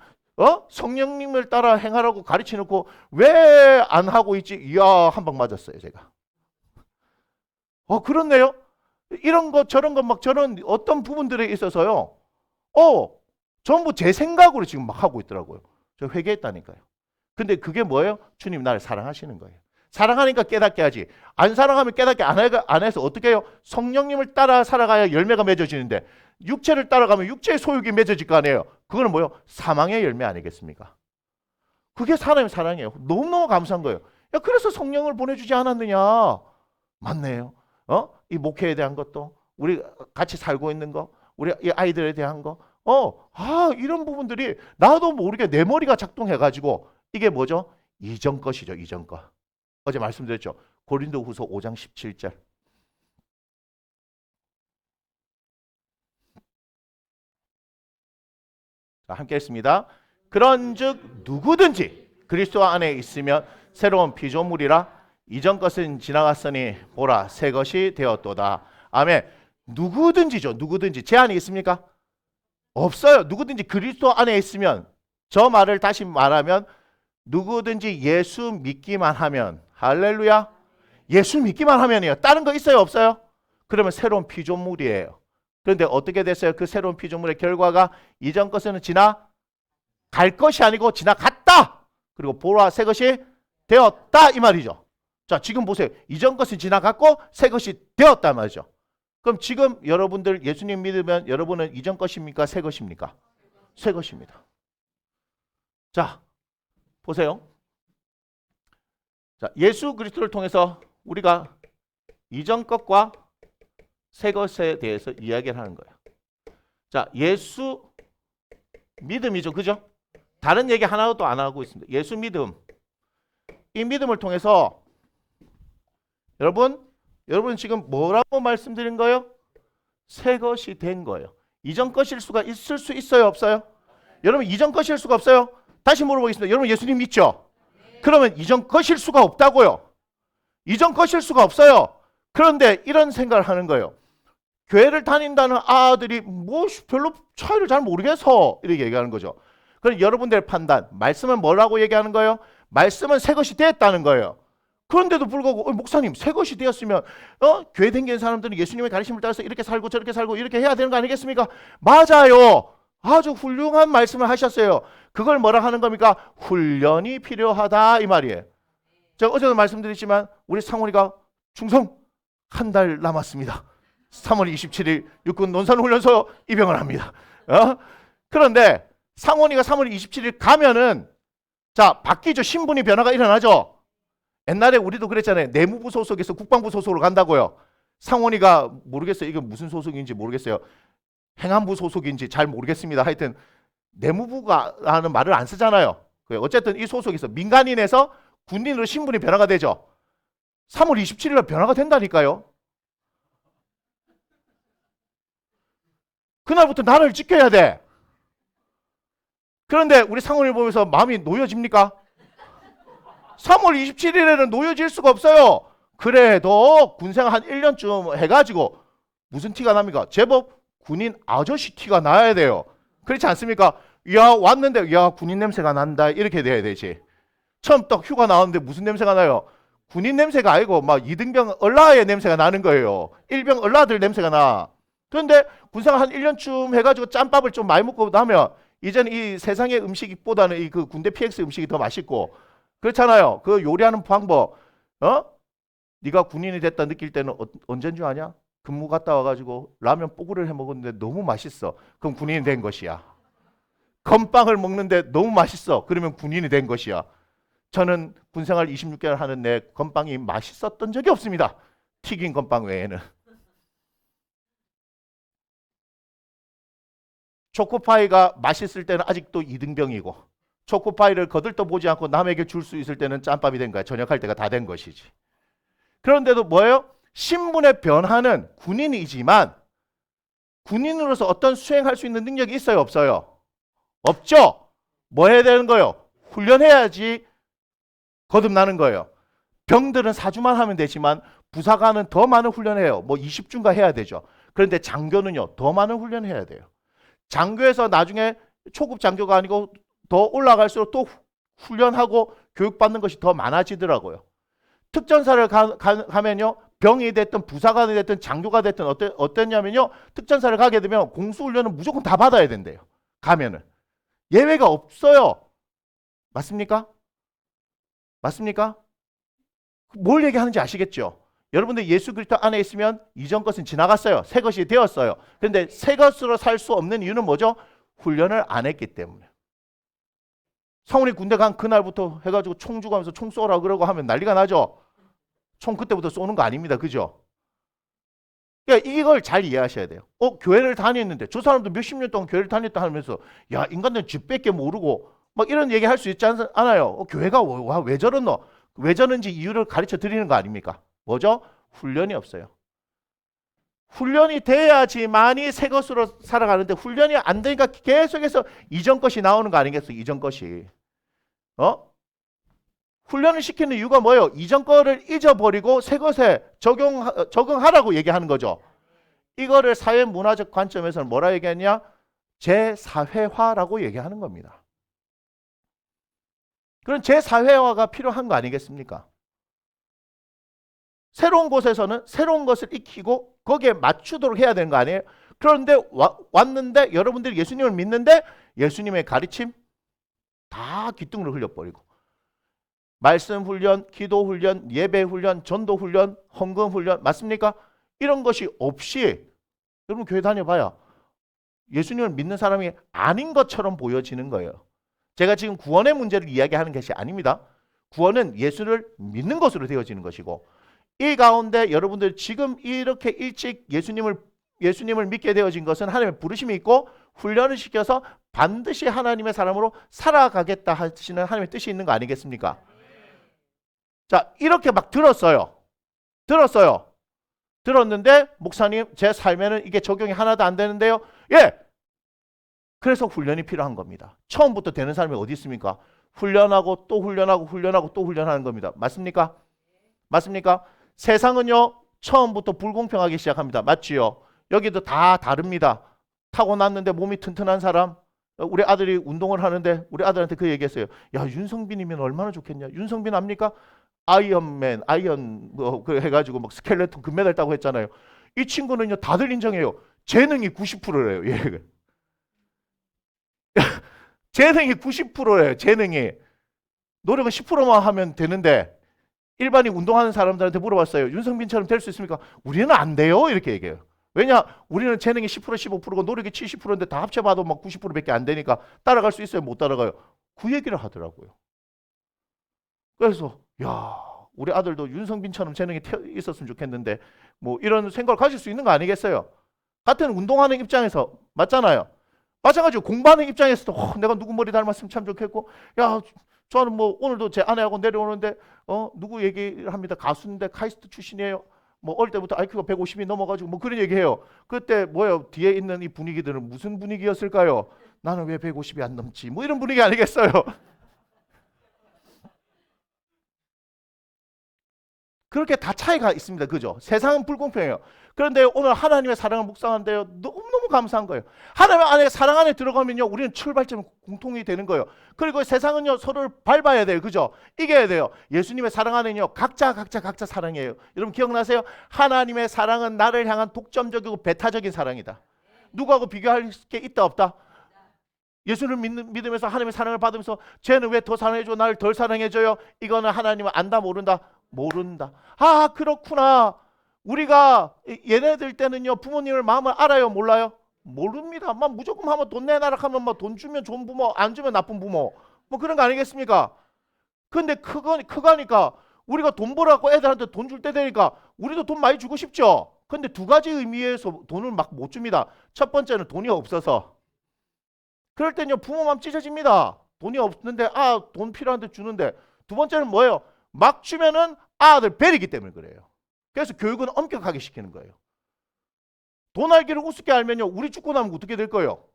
성령님을 따라 행하라고 가르쳐 놓고 왜 안 하고 있지? 이야, 한 방 맞았어요, 제가. 그렇네요. 이런 것 저런 것 막 저런 어떤 부분들에 있어서요. 전부 제 생각으로 지금 막 하고 있더라고요. 저 회개했다니까요. 근데 그게 뭐예요? 주님 나를 사랑하시는 거예요. 사랑하니까 깨닫게 하지. 안 사랑하면 깨닫게 안 해서 어떻게 해요? 성령님을 따라 살아가야 열매가 맺어지는데 육체를 따라가면 육체의 소욕이 맺어질 거 아니에요. 그거는 뭐예요? 사망의 열매 아니겠습니까? 그게 사람의 사랑이에요. 너무너무 감사한 거예요. 야, 그래서 성령을 보내주지 않았느냐? 맞네요. 이 목회에 대한 것도 우리 같이 살고 있는 거, 우리 이 아이들에 대한 거, 이런 부분들이 나도 모르게 내 머리가 작동해가지고 이게 뭐죠? 이전 것이죠, 이전 것. 어제 말씀드렸죠. 고린도후서 5장 17절. 자, 함께 했습니다. 그런즉 누구든지 그리스도 안에 있으면 새로운 피조물이라 이전 것은 지나갔으니 보라 새 것이 되었도다. 아멘. 누구든지죠. 누구든지 제한이 있습니까? 없어요. 누구든지 그리스도 안에 있으면 저 말을 다시 말하면 누구든지 예수 믿기만 하면 할렐루야. 예수 믿기만 하면이요. 다른 거 있어요? 없어요? 그러면 새로운 피조물이에요. 그런데 어떻게 됐어요? 그 새로운 피조물의 결과가 이전 것은 지나갈 것이 아니고 지나갔다. 그리고 보라 새 것이 되었다 이 말이죠. 자, 지금 보세요. 이전 것은 지나갔고 새 것이 되었단 말이죠. 그럼 지금 여러분들 예수님 믿으면 여러분은 이전 것입니까? 새 것입니까? 새 것입니다. 자, 보세요. 자, 예수 그리스도를 통해서 우리가 이전 것과 새 것에 대해서 이야기를 하는 거예요. 자, 예수 믿음이죠. 그죠? 다른 얘기 하나도 안 하고 있습니다. 예수 믿음. 이 믿음을 통해서 여러분 지금 뭐라고 말씀드린 거예요? 새 것이 된 거예요. 이전 것일 수가 있을 수 있어요? 없어요? 여러분 이전 것일 수가 없어요? 다시 물어보겠습니다. 여러분 예수님 믿죠? 그러면 이전 것일 수가 없다고요. 이전 것일 수가 없어요. 그런데 이런 생각을 하는 거예요. 교회를 다닌다는 아들이 뭐 별로 차이를 잘 모르겠어 이렇게 얘기하는 거죠. 그럼 여러분들의 판단, 말씀은 뭐라고 얘기하는 거예요? 말씀은 새 것이 되었다는 거예요. 그런데도 불구하고 목사님 새 것이 되었으면 교회 다니는 사람들은 예수님의 가르침을 따라서 이렇게 살고 저렇게 살고 이렇게 해야 되는 거 아니겠습니까? 맞아요. 아주 훌륭한 말씀을 하셨어요. 그걸 뭐라 하는 겁니까? 훈련이 필요하다 이 말이에요. 제가 어제도 말씀드렸지만 우리 상훈이가 충성 한 달 남았습니다. 3월 27일 육군 논산훈련소 입영을 합니다. 그런데 상훈이가 3월 27일 가면은 자 바뀌죠. 신분이 변화가 일어나죠. 옛날에 우리도 그랬잖아요. 내무부 소속에서 국방부 소속으로 간다고요. 상훈이가 모르겠어요. 이게 무슨 소속인지 모르겠어요. 행안부 소속인지 잘 모르겠습니다. 하여튼 내무부가라는 말을 안 쓰잖아요. 어쨌든 이 소속에서 민간인에서 군인으로 신분이 변화가 되죠. 3월 27일에 변화가 된다니까요. 그날부터 나라를 지켜야 돼. 그런데 우리 상훈이를 보면서 마음이 놓여집니까? 3월 27일에는 놓여질 수가 없어요. 그래도 군생활 한 1년쯤 해가지고 무슨 티가 납니까? 제법 군인 아저씨 티가 나야 돼요. 그렇지 않습니까? 야 왔는데 야 군인 냄새가 난다 이렇게 돼야 되지. 처음 딱 휴가 나왔는데 무슨 냄새가 나요? 군인 냄새가 아니고 막 이등병 얼라의 냄새가 나는 거예요. 일병 얼라들 냄새가 나. 그런데 군생활 한 1년쯤 해가지고 짬밥을 좀 많이 먹고 나면 이제는 이 세상의 음식보다는 이 그 군대 PX 음식이 더 맛있고 그렇잖아요. 그 요리하는 방법 네가 군인이 됐다 느낄 때는 언제인 줄 아냐? 근무 갔다 와가지고 라면 뽀글을 해 먹었는데 너무 맛있어. 그럼 군인이 된 것이야. 건빵을 먹는데 너무 맛있어. 그러면 군인이 된 것이야. 저는 군생활 26개월 하는데 건빵이 맛있었던 적이 없습니다. 튀긴 건빵 외에는. 초코파이가 맛있을 때는 아직도 이등병이고 초코파이를 거들떠보지 않고 남에게 줄 수 있을 때는 짬밥이 된 거야. 전역할 때가 다 된 것이지. 그런데도 뭐예요? 신분의 변화는 군인이지만 군인으로서 어떤 수행할 수 있는 능력이 있어요? 없어요? 없죠? 뭐 해야 되는 거예요? 훈련해야지 거듭나는 거예요. 병들은 4주만 하면 되지만 부사관은 더 많은 훈련해요. 뭐 20주인가 해야 되죠. 그런데 장교는요. 더 많은 훈련해야 돼요. 장교에서 나중에 초급 장교가 아니고 더 올라갈수록 또 훈련하고 교육받는 것이 더 많아지더라고요. 특전사를 가면요. 병이 됐든 부사관이 됐든 장교가 됐든 어땠냐면요. 특전사를 가게 되면 공수훈련은 무조건 다 받아야 된대요. 가면은. 예외가 없어요. 맞습니까? 맞습니까? 뭘 얘기하는지 아시겠죠? 여러분들 예수 그리스도 안에 있으면 이전 것은 지나갔어요. 새 것이 되었어요. 그런데 새 것으로 살 수 없는 이유는 뭐죠? 훈련을 안 했기 때문에. 상훈이 군대 간 그날부터 해가지고 총 주고하면서 총 쏘라 그러고 하면 난리가 나죠. 총 그때부터 쏘는 거 아닙니다. 그죠? 그러니까 이걸 잘 이해하셔야 돼요. 교회를 다녔는데 저 사람도 몇십 년 동안 교회를 다녔다 하면서 야 인간들 쥐밖에 모르고 막 이런 얘기 할 수 있지 않아요. 교회가 왜 저러노? 왜 저런지 이유를 가르쳐 드리는 거 아닙니까? 뭐죠? 훈련이 없어요. 훈련이 돼야지만이 새 것으로 살아가는데 훈련이 안 되니까 계속해서 이전 것이 나오는 거 아니겠어요? 이전 것이. 훈련을 시키는 이유가 뭐예요? 이전 거를 잊어버리고 새 것에 적응하라고 얘기하는 거죠. 이거를 사회 문화적 관점에서는 뭐라 얘기하냐? 재사회화라고 얘기하는 겁니다. 그런 재사회화가 필요한 거 아니겠습니까? 새로운 곳에서는 새로운 것을 익히고 거기에 맞추도록 해야 되는 거 아니에요? 그런데 왔는데 여러분들이 예수님을 믿는데 예수님의 가르침 다 귀뚱으로 흘려버리고 말씀 훈련, 기도 훈련, 예배 훈련, 전도 훈련, 헌금 훈련 맞습니까? 이런 것이 없이 여러분 교회 다녀봐야 예수님을 믿는 사람이 아닌 것처럼 보여지는 거예요. 제가 지금 구원의 문제를 이야기하는 것이 아닙니다. 구원은 예수를 믿는 것으로 되어지는 것이고 이 가운데 여러분들 지금 이렇게 일찍 예수님을 믿게 되어진 것은 하나님의 부르심이 있고 훈련을 시켜서 반드시 하나님의 사람으로 살아가겠다 하시는 하나님의 뜻이 있는 거 아니겠습니까? 자, 이렇게 막 들었어요. 들었는데 목사님 제 삶에는 이게 적용이 하나도 안 되는데요. 예. 그래서 훈련이 필요한 겁니다. 처음부터 되는 사람이 어디 있습니까? 훈련하고 또 훈련하고 훈련하고 또 훈련하는 겁니다. 맞습니까? 맞습니까? 세상은요 처음부터 불공평하게 시작합니다. 맞지요? 여기도 다 다릅니다. 타고났는데 몸이 튼튼한 사람, 우리 아들이 운동을 하는데 우리 아들한테 그 얘기했어요. 야, 윤성빈이면 얼마나 좋겠냐. 윤성빈 압니까? 아이언맨, 그 해가지고 막 스켈레톤 금메달 따고 했잖아요. 이 친구는요 다들 인정해요. 재능이 90%래요. 예. 재능이 90%예요. 재능이. 노력은 10%만 하면 되는데 일반인 운동하는 사람들한테 물어봤어요. 윤성빈처럼 될 수 있습니까? 우리는 안 돼요. 이렇게 얘기해요. 왜냐? 우리는 재능이 10% 15%고 노력이 70%인데 다 합쳐봐도 막 90%밖에 안 되니까 따라갈 수 있어요? 못 따라가요? 그 얘기를 하더라고요. 그래서 야, 우리 아들도 윤성빈처럼 재능이 있었으면 좋겠는데 뭐 이런 생각을 가질 수 있는 거 아니겠어요? 같은 운동하는 입장에서 맞잖아요. 마찬가지로 공부하는 입장에서도 내가 누구 머리 닮았으면 참 좋겠고 야 저는 뭐 오늘도 제 아내하고 내려오는데 누구 얘기를 합니다. 가수인데 카이스트 출신이에요. 뭐 어릴 때부터 IQ가 150이 넘어가지고 뭐 그런 얘기해요. 그때 뭐예요? 뒤에 있는 이 분위기들은 무슨 분위기였을까요? 나는 왜 150이 안 넘지? 뭐 이런 분위기 아니겠어요? 그렇게 다 차이가 있습니다. 그죠? 세상은 불공평해요. 그런데 오늘 하나님의 사랑을 묵상하는데요. 너무너무 감사한 거예요. 하나님 안에 사랑 안에 들어가면요. 우리는 출발점이 공통이 되는 거예요. 그리고 세상은요. 서로를 밟아야 돼요. 그죠? 이겨야 돼요. 예수님의 사랑 안에는요. 각자 사랑이에요. 여러분 기억나세요? 하나님의 사랑은 나를 향한 독점적이고 배타적인 사랑이다. 누구하고 비교할 게 있다 없다? 예수를 믿으면서 하나님의 사랑을 받으면서 쟤는 왜 더 사랑해줘? 나를 덜 사랑해줘요? 이거는 하나님은 안다 모른다? 모른다. 아 그렇구나. 우리가 얘네들 때는요 부모님을 마음을 알아요 몰라요? 모릅니다. 막 무조건 하면 돈 내놔라 하면 막 돈 주면 좋은 부모 안 주면 나쁜 부모 뭐 그런 거 아니겠습니까? 근데 크가니까 우리가 돈 벌어갖고 애들한테 돈 줄 때 되니까 우리도 돈 많이 주고 싶죠. 근데 두 가지 의미에서 돈을 막 못 줍니다. 첫 번째는 돈이 없어서 그럴 때는요 부모 마음 찢어집니다. 돈이 없는데 돈 필요한데 주는데 두 번째는 뭐예요? 막 주면은 아들 베리기 때문에 그래요. 그래서 교육은 엄격하게 시키는 거예요. 돈 알기를 우습게 알면요 우리 죽고 나면 어떻게 될 거예요?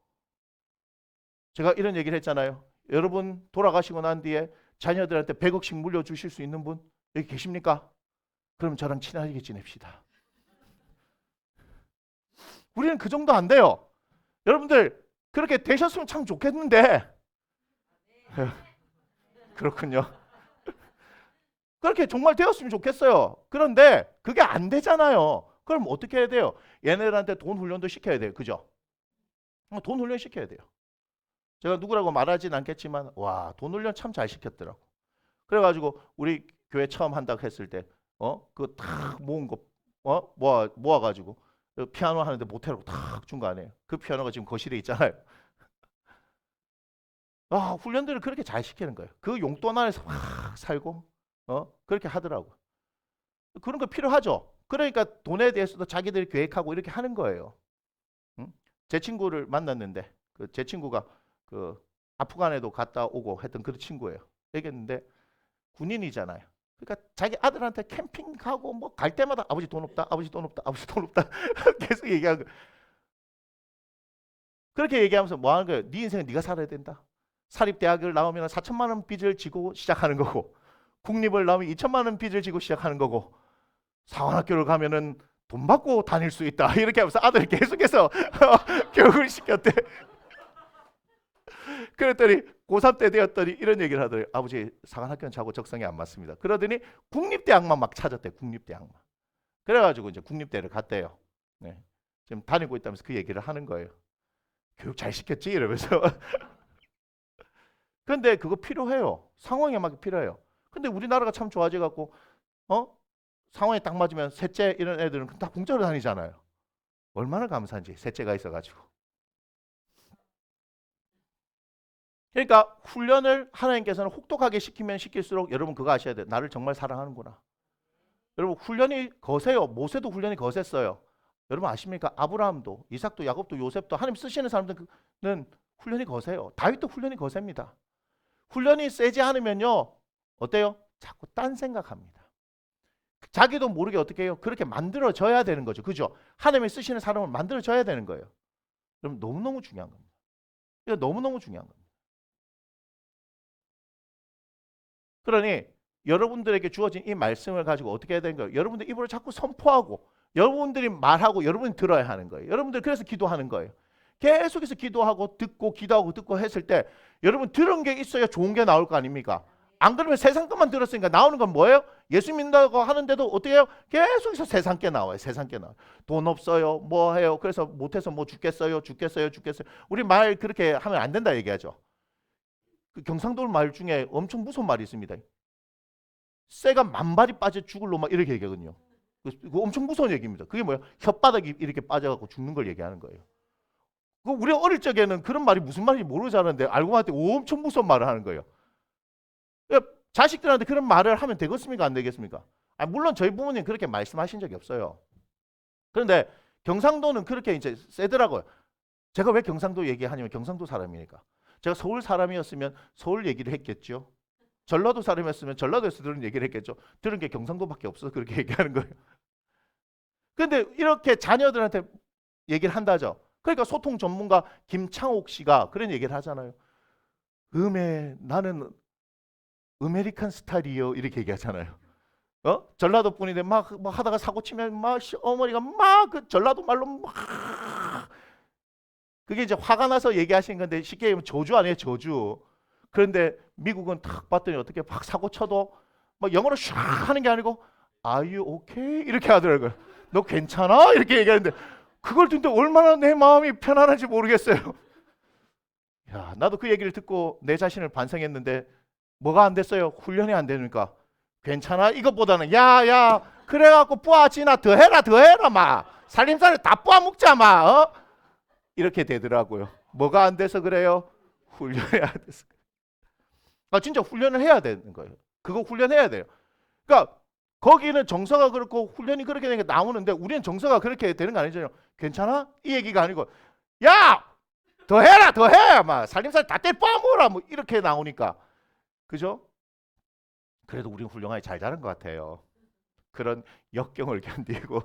제가 이런 얘기를 했잖아요. 여러분 돌아가시고 난 뒤에 자녀들한테 100억씩 물려주실 수 있는 분 여기 계십니까? 그럼 저랑 친하게 지냅시다. 우리는 그 정도 안 돼요. 여러분들 그렇게 되셨으면 참 좋겠는데 그렇군요. 그렇게 정말 되었으면 좋겠어요. 그런데 그게 안 되잖아요. 그럼 어떻게 해야 돼요? 얘네들한테 돈 훈련도 시켜야 돼요. 그죠? 돈 훈련 시켜야 돼요. 제가 누구라고 말하진 않겠지만 와, 돈 훈련 참 잘 시켰더라고. 그래가지고 우리 교회 처음 한다고 했을 때 그거 탁 모은 거 모아가지고 피아노 하는데 모텔하고 탁 준 거 아니에요. 그 피아노가 지금 거실에 있잖아요. 훈련들을 그렇게 잘 시키는 거예요. 그 용돈 안에서 막 살고 그렇게 하더라고. 그런 거 필요하죠. 그러니까 돈에 대해서도 자기들이 계획하고 이렇게 하는 거예요. 응? 제 친구를 만났는데 제 친구가 그 아프간에도 갔다 오고 했던 그 친구예요. 얘기했는데 군인이잖아요. 그러니까 자기 아들한테 캠핑 가고 뭐 갈 때마다 아버지 돈 없다, 아버지 돈 없다, 아버지 돈 없다 계속 얘기하고 그렇게 얘기하면서 뭐 하는 거예요? 네 인생은 네가 살아야 된다. 사립대학을 나오면 4천만 원 빚을 지고 시작하는 거고 국립을 나오면 2천만 원 빚을 지고 시작하는 거고 사관학교를 가면은 돈 받고 다닐 수 있다. 이렇게 하면서 아들을 계속해서 교육을 시켰대. 그랬더니 고3 때 되었더니 이런 얘기를 하더래요. 아버지 사관학교는 자고 적성에 안 맞습니다. 그러더니 국립대학만 막 찾았대. 국립대학만. 그래가지고 이제 국립대를 갔대요. 네. 지금 다니고 있다면서 그 얘기를 하는 거예요. 교육 잘 시켰지? 이러면서. 근데 그거 필요해요. 상황에 맞게 필요해요. 근데 우리나라가 참 좋아져 갖고 상황에 딱 맞으면 셋째 이런 애들은 다 공짜로 다니잖아요. 얼마나 감사한지 셋째가 있어가지고. 그러니까 훈련을 하나님께서는 혹독하게 시키면 시킬수록 여러분 그거 아셔야 돼요. 나를 정말 사랑하는구나. 여러분 훈련이 거세요. 모세도 훈련이 거셌어요. 여러분 아십니까? 아브라함도, 이삭도, 야곱도, 요셉도 하나님 쓰시는 사람들은 훈련이 거세요. 다윗도 훈련이 거셉니다. 훈련이 세지 않으면요. 어때요? 자꾸 딴 생각합니다. 자기도 모르게 어떻게 해요? 그렇게 만들어져야 되는 거죠. 그죠? 하나님이 쓰시는 사람을 만들어져야 되는 거예요. 여러분 너무너무 중요한 겁니다. 이거 너무너무 중요한 겁니다. 그러니 여러분들에게 주어진 이 말씀을 가지고 어떻게 해야 되는 거예요? 여러분들 입으로 자꾸 선포하고 여러분들이 말하고 여러분이 들어야 하는 거예요. 여러분들 그래서 기도하는 거예요. 계속해서 기도하고 듣고 기도하고 듣고 했을 때 여러분 들은 게 있어야 좋은 게 나올 거 아닙니까? 안 그러면 세상 것만 들었으니까 나오는 건 뭐예요? 예수 믿는다고 하는데도 어떻게 해요? 계속해서 세상 게 나와요. 세상 게 나와요. 돈 없어요. 뭐 해요? 그래서 못해서 뭐 죽겠어요. 죽겠어요. 죽겠어요. 우리 말 그렇게 하면 안 된다 얘기하죠. 그 경상도 말 중에 엄청 무서운 말이 있습니다. 쇠가 만발이 빠져 죽을 놈 막 이렇게 얘기하거든요. 그거 엄청 무서운 얘기입니다. 그게 뭐예요? 혓바닥이 이렇게 빠져갖고 죽는 걸 얘기하는 거예요. 그 우리 어릴 적에는 그런 말이 무슨 말인지 모르지 않았는데 알고 봤을 때 엄청 무서운 말을 하는 거예요. 자식들한테 그런 말을 하면 되겠습니까? 안 되겠습니까? 물론 저희 부모님 그렇게 말씀하신 적이 없어요. 그런데 경상도는 그렇게 이제 세더라고요. 제가 왜 경상도 얘기하냐면 경상도 사람이니까. 제가 서울 사람이었으면 서울 얘기를 했겠죠. 전라도 사람이었으면 전라도에서 들은 얘기를 했겠죠. 들은 게 경상도밖에 없어서 그렇게 얘기하는 거예요. 근데 이렇게 자녀들한테 얘기를 한다죠. 그러니까 소통 전문가 김창옥 씨가 그런 얘기를 하잖아요. 나는 아메리칸 스타일이요 이렇게 얘기하잖아요. 전라도 분인데 막 하다가 사고 치면 막 어머니가 막 그 전라도 말로 막 그게 이제 화가 나서 얘기하시는 건데 쉽게 얘기하면 저주 아니에요, 저주. 그런데 미국은 탁 봤더니 어떻게 막 사고 쳐도 막 영어로 샥 하는 게 아니고 Are you okay? 이렇게 하더라고요. 너 괜찮아? 이렇게 얘기하는데 그걸 듣는데 얼마나 내 마음이 편안한지 모르겠어요. 야, 나도 그 얘기를 듣고 내 자신을 반성했는데 뭐가 안 됐어요? 훈련이 안 되니까. 괜찮아? 이것보다는 야 그래갖고 뿌아지나 더 해라 마 살림살이 다 뿌아 먹자 마 이렇게 되더라고요. 뭐가 안 돼서 그래요? 훈련이 안 돼서. 진짜 훈련을 해야 되는 거예요. 그거 훈련해야 돼요. 그러니까 거기는 정서가 그렇고 훈련이 그렇게 되니까 나오는데 우리는 정서가 그렇게 되는 거 아니잖아요. 괜찮아? 이 얘기가 아니고 야! 더 해! 막 살림살 다 떼빠먹어라 뭐 이렇게 나오니까. 그죠? 그래도 우리는 훌륭하게 잘 자란 것 같아요. 그런 역경을 견디고.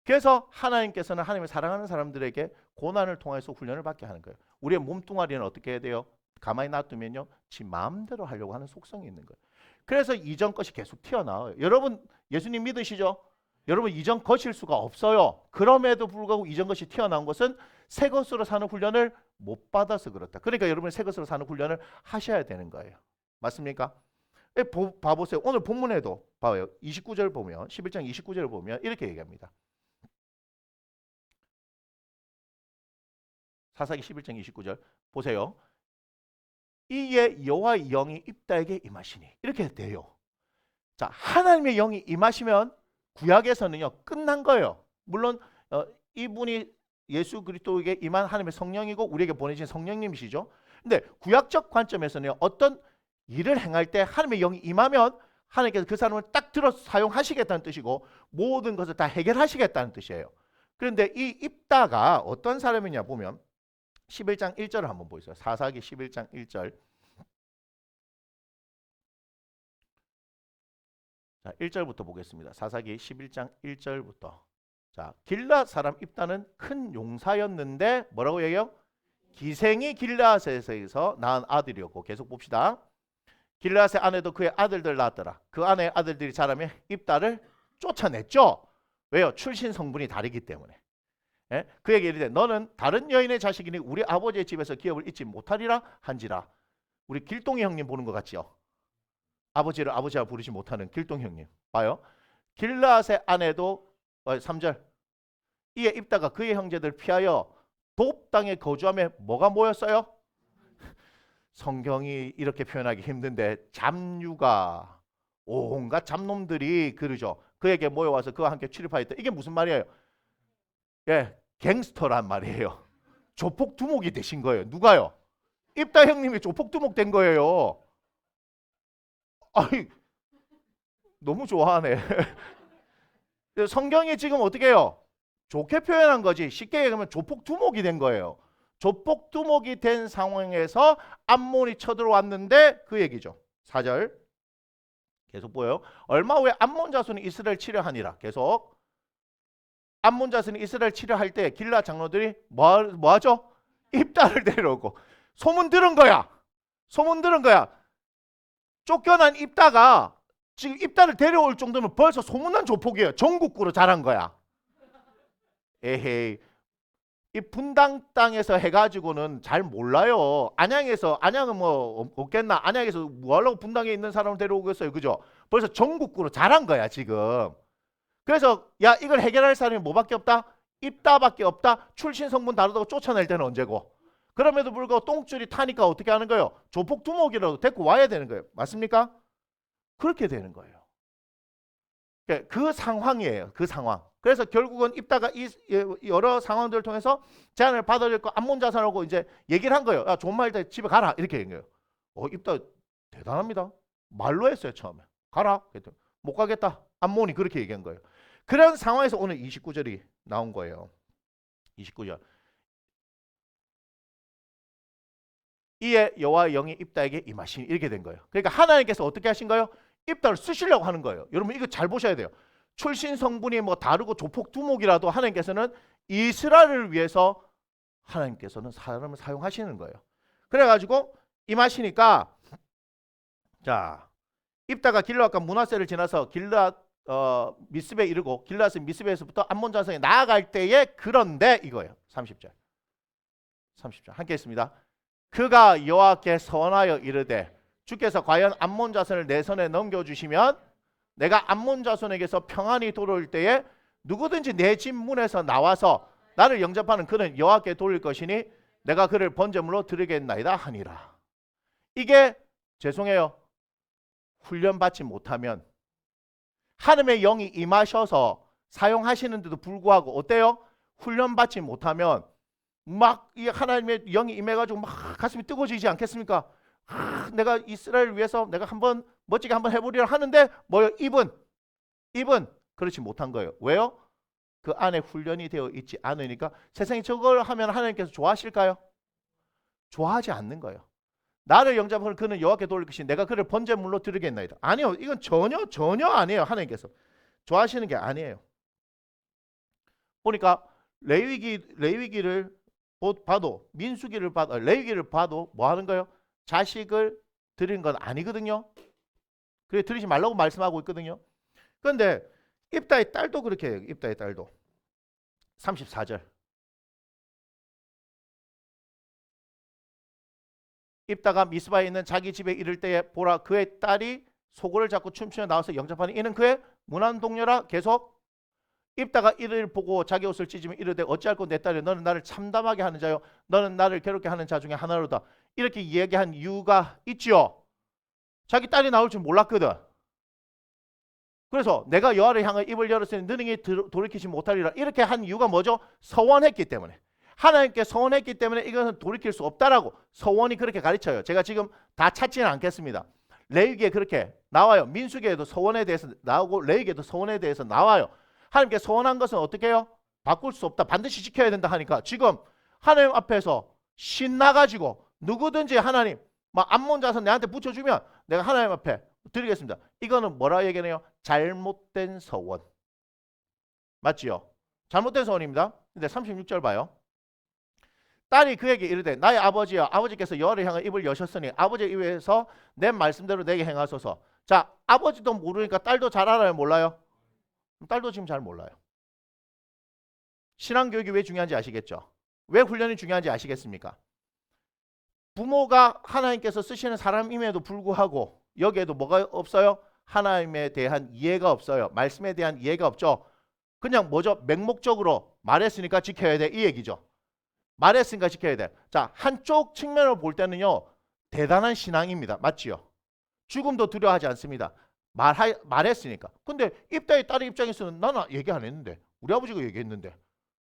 그래서 하나님께서는 하나님을 사랑하는 사람들에게 고난을 통해서 훈련을 받게 하는 거예요. 우리의 몸뚱아리는 어떻게 해야 돼요? 가만히 놔두면요. 지 마음대로 하려고 하는 속성이 있는 거예요. 그래서 이전 것이 계속 튀어나와요. 여러분 예수님 믿으시죠? 여러분 이전 것일 수가 없어요. 그럼에도 불구하고 이전 것이 튀어나온 것은 새 것으로 사는 훈련을 못 받아서 그렇다. 그러니까 여러분이 새 것으로 사는 훈련을 하셔야 되는 거예요. 맞습니까? 봐보세요. 오늘 본문에도 봐요. 29절 보면 11장 29절을 보면 이렇게 얘기합니다. 사사기 11장 29절 보세요. 이에 여호와의 영이 입다에게 임하시니 이렇게 돼요. 자, 하나님의 영이 임하시면 구약에서는요 끝난 거예요. 물론 이분이 예수 그리스도에게 임한 하나님의 성령이고 우리에게 보내신 성령님이시죠. 근데 구약적 관점에서는 어떤 일을 행할 때 하나님의 영이 임하면 하나님께서 그 사람을 딱 들어 사용하시겠다는 뜻이고 모든 것을 다 해결하시겠다는 뜻이에요. 그런데 이 입다가 어떤 사람이냐 보면 11장 1절을 한번 보세요. 사사기 11장 1절. 자, 1절부터 보겠습니다. 사사기 11장 1절부터. 자, 길앗 사람 입다는 큰 용사였는데 뭐라고 얘기해요? 기생이 길앗에서 낳은 아들이었고 계속 봅시다. 길앗의 아내도 그의 아들들 낳았더라. 그 아내의 아들들이 자라며 입다를 쫓아냈죠. 왜요? 출신 성분이 다르기 때문에. 예? 그에게 이르되 너는 다른 여인의 자식이니 우리 아버지의 집에서 기업을 잊지 못하리라 한지라. 우리 길동이 형님 보는 것 같죠? 아버지를 아버지라 부르지 못하는 길동 형님. 봐요. 길앗의 아내도 3절. 이에 입다가 그의 형제들 피하여 돕 땅에 거주하며 뭐가 모였어요? 성경이 이렇게 표현하기 힘든데 잡류가 온갖 잡놈들이 그러죠. 그에게 모여와서 그와 함께 출입하였다. 이게 무슨 말이에요? 예, 갱스터란 말이에요. 조폭두목이 되신 거예요. 누가요? 입다 형님이 조폭두목 된 거예요. 아이, 너무 좋아하네. 성경이 지금 어떻게 해요? 좋게 표현한 거지. 쉽게 얘기하면 조폭두목이 된 거예요. 조폭두목이 된 상황에서 암몬이 쳐들어왔는데 그 얘기죠. 4절 계속 보여요. 얼마 후에 암몬 자손이 이스라엘 치려하니라. 계속 암몬 자손이 이스라엘 치려할 때 길라 장로들이 뭐 하죠? 입다를 데려오고 소문 들은 거야. 소문 들은 거야. 쫓겨난 입다가 지금 입다를 데려올 정도면 벌써 소문난 조폭이에요. 전국구로 자란 거야. 에헤이. 이 분당 땅에서 해가지고는 잘 몰라요. 안양은 뭐 없겠나? 안양에서 뭐 하려고 분당에 있는 사람을 데려오겠어요. 그죠? 벌써 전국구로 자란 거야 지금. 그래서 야 이걸 해결할 사람이 뭐밖에 없다? 입다밖에 없다. 출신 성분 다르다고 쫓아낼 때는 언제고? 그럼에도 불구하고 똥줄이 타니까 어떻게 하는 거예요? 조폭 두목이라도 데리고 와야 되는 거예요. 맞습니까? 그렇게 되는 거예요. 그 상황이에요. 그 상황. 그래서 결국은 입다가 이 여러 상황들을 통해서 제안을 받아들였고 암몬 자손하고 이제 얘기를 한 거예요. 야, 좋은 말일 집에 가라. 이렇게 얘기해요. 입다 대단합니다. 말로 했어요 처음에. 가라. 그랬더니 못 가겠다. 암몬이 그렇게 얘기한 거예요. 그런 상황에서 오늘 29절이 나온 거예요. 29절. 이에 여호와의 영이 입다에게 임하시니 이렇게 된 거예요. 그러니까 하나님께서 어떻게 하신 거예요? 입다를 쓰시려고 하는 거예요. 여러분 이거 잘 보셔야 돼요. 출신 성분이 뭐 다르고 조폭 두목이라도 하나님께서는 이스라엘을 위해서 하나님께서는 사람을 사용하시는 거예요. 그래가지고 임하시니까 자 입다가 길앗과 문하세를 지나서 길앗 미스베에 이르고 길앗은 미스베에서부터 암몬 자손이 나아갈 때에 그런데 이거예요. 30절 함께 했습니다. 그가 여호와께 선하여 이르되 주께서 과연 암몬 자손을 내 손에 넘겨주시면 내가 암몬 자손에게서 평안히 돌아올 때에 누구든지 내 집 문에서 나와서 나를 영접하는 그는 여호와께 돌릴 것이니 내가 그를 번제물로 드리겠나이다 하니라. 이게 죄송해요. 훈련받지 못하면 하나님의 영이 임하셔서 사용하시는데도 불구하고 어때요? 훈련받지 못하면 막 이 하나님의 영이 임해가지고 막 가슴이 뜨거워지지 않겠습니까? 내가 이스라엘을 위해서 내가 한번 멋지게 한번 해보리라 하는데 뭐요? 입은 그렇지 못한 거예요. 왜요? 그 안에 훈련이 되어 있지 않으니까. 세상이 저걸 하면 하나님께서 좋아하실까요? 좋아하지 않는 거예요. 나를 영접하는 그는 여호와께 돌릴 것이 내가 그를 번제물로 드리겠나이다. 아니요. 이건 전혀 아니에요. 하나님께서 좋아하시는 게 아니에요. 보니까 레위기를 봐도 민수기를 봐도 레위기를 봐도 뭐 하는 거예요? 자식을 드리는 건 아니거든요. 그래 드리지 말라고 말씀하고 있거든요. 그런데 입다의 딸도 그렇게 해요. 입다의 딸도 34절 입다가 미스바에 있는 자기 집에 이를 때에 보라 그의 딸이 소고를 잡고 춤추며 나와서 영접하니 이는 그의 문안 동료라. 계속 입다가 이를 보고 자기 옷을 찢으며 이르되 어찌할꼬 내 딸이 너는 나를 참담하게 하는 자요 너는 나를 괴롭게 하는 자 중에 하나로다. 이렇게 이야기한 이유가 있지요. 자기 딸이 나올 줄 몰랐거든. 그래서 내가 여호와를 향해 입을 열었으니 너희에게 돌이키지 못하리라. 이렇게 한 이유가 뭐죠? 서원했기 때문에. 하나님께 서원했기 때문에 이것은 돌이킬 수 없다라고 서원이 그렇게 가르쳐요. 제가 지금 다 찾지는 않겠습니다. 레위기에 그렇게 나와요. 민수기에도 서원에 대해서 나오고 레위기에도 서원에 대해서 나와요. 하나님께 서원한 것은 어떻게 해요? 바꿀 수 없다. 반드시 지켜야 된다 하니까 지금 하나님 앞에서 신나가지고 누구든지 하나님 막 암몬 자손 내한테 붙여주면 내가 하나님 앞에 드리겠습니다. 이거는 뭐라 얘기해요? 잘못된 서원. 맞지요? 잘못된 서원입니다. 근데 36절 봐요. 딸이 그에게 이르되 나의 아버지여 아버지께서 여호와를 향해 입을 여셨으니 아버지의 입에서 내 말씀대로 내게 행하소서. 자 아버지도 모르니까 딸도 잘 알아요? 몰라요? 딸도 지금 잘 몰라요. 신앙교육이 왜 중요한지 아시겠죠? 왜 훈련이 중요한지 아시겠습니까? 부모가 하나님께서 쓰시는 사람임에도 불구하고 여기에도 뭐가 없어요? 하나님에 대한 이해가 없어요. 말씀에 대한 이해가 없죠. 그냥 뭐죠? 맹목적으로 말했으니까 지켜야 돼 이 얘기죠. 말했으니까 지켜야 돼. 자 한쪽 측면을 볼 때는요 대단한 신앙입니다. 맞지요? 죽음도 두려워하지 않습니다. 말했으니까. 근데 입다의 딸의 입장에서는 나는 얘기 안 했는데 우리 아버지가 얘기했는데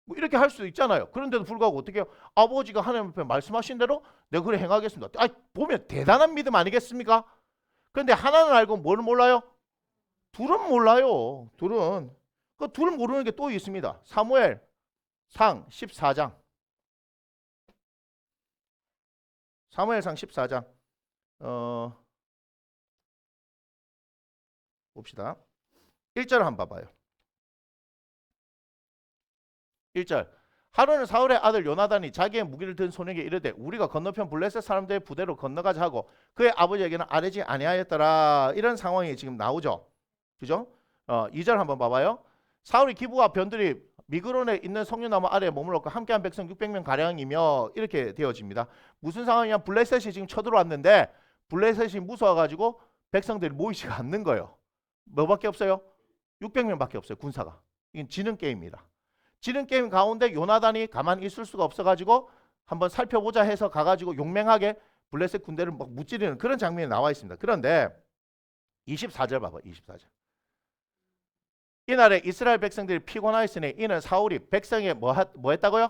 뭐 이렇게 할 수도 있잖아요. 그런데도 불구하고 어떻게 해요? 아버지가 하나님 앞에 말씀하신 대로 내가 그래 행하겠습니다. 보면 대단한 믿음 아니겠습니까? 그런데 하나는 알고 뭘 몰라요? 둘은 몰라요. 둘은. 그 둘은 모르는 게 또 있습니다. 사무엘상 14장. 사무엘상 14장. 봅시다. 1절 한번 봐봐요. 1절. 하루는 사울의 아들 요나단이 자기의 무기를 든 소년에게 이르되 우리가 건너편 블레셋 사람들의 부대로 건너가자 하고 그의 아버지에게는 아뢰지 아니하였더라. 이런 상황이 지금 나오죠. 그죠? 2절 한번 봐봐요. 사울이 기브와 변들이 미그론에 있는 석류나무 아래에 머물렀고 함께한 백성 600명 가량이며 이렇게 되어집니다. 무슨 상황이냐? 블레셋이 지금 쳐들어왔는데 블레셋이 무서워가지고 백성들이 모이지가 않는 거예요. 뭐밖에 없어요? 600명밖에 없어요. 군사가. 이건 지는 게임입니다. 지는 게임 가운데 요나단이 가만히 있을 수가 없어가지고 한번 살펴보자 해서 가가지고 용맹하게 블레셋 군대를 막 무찌르는 그런 장면이 나와 있습니다. 그런데 24절 봐봐. 24절. 이날에 이스라엘 백성들이 피곤하였으니 이는 사울이 백성에 뭐 했다고요?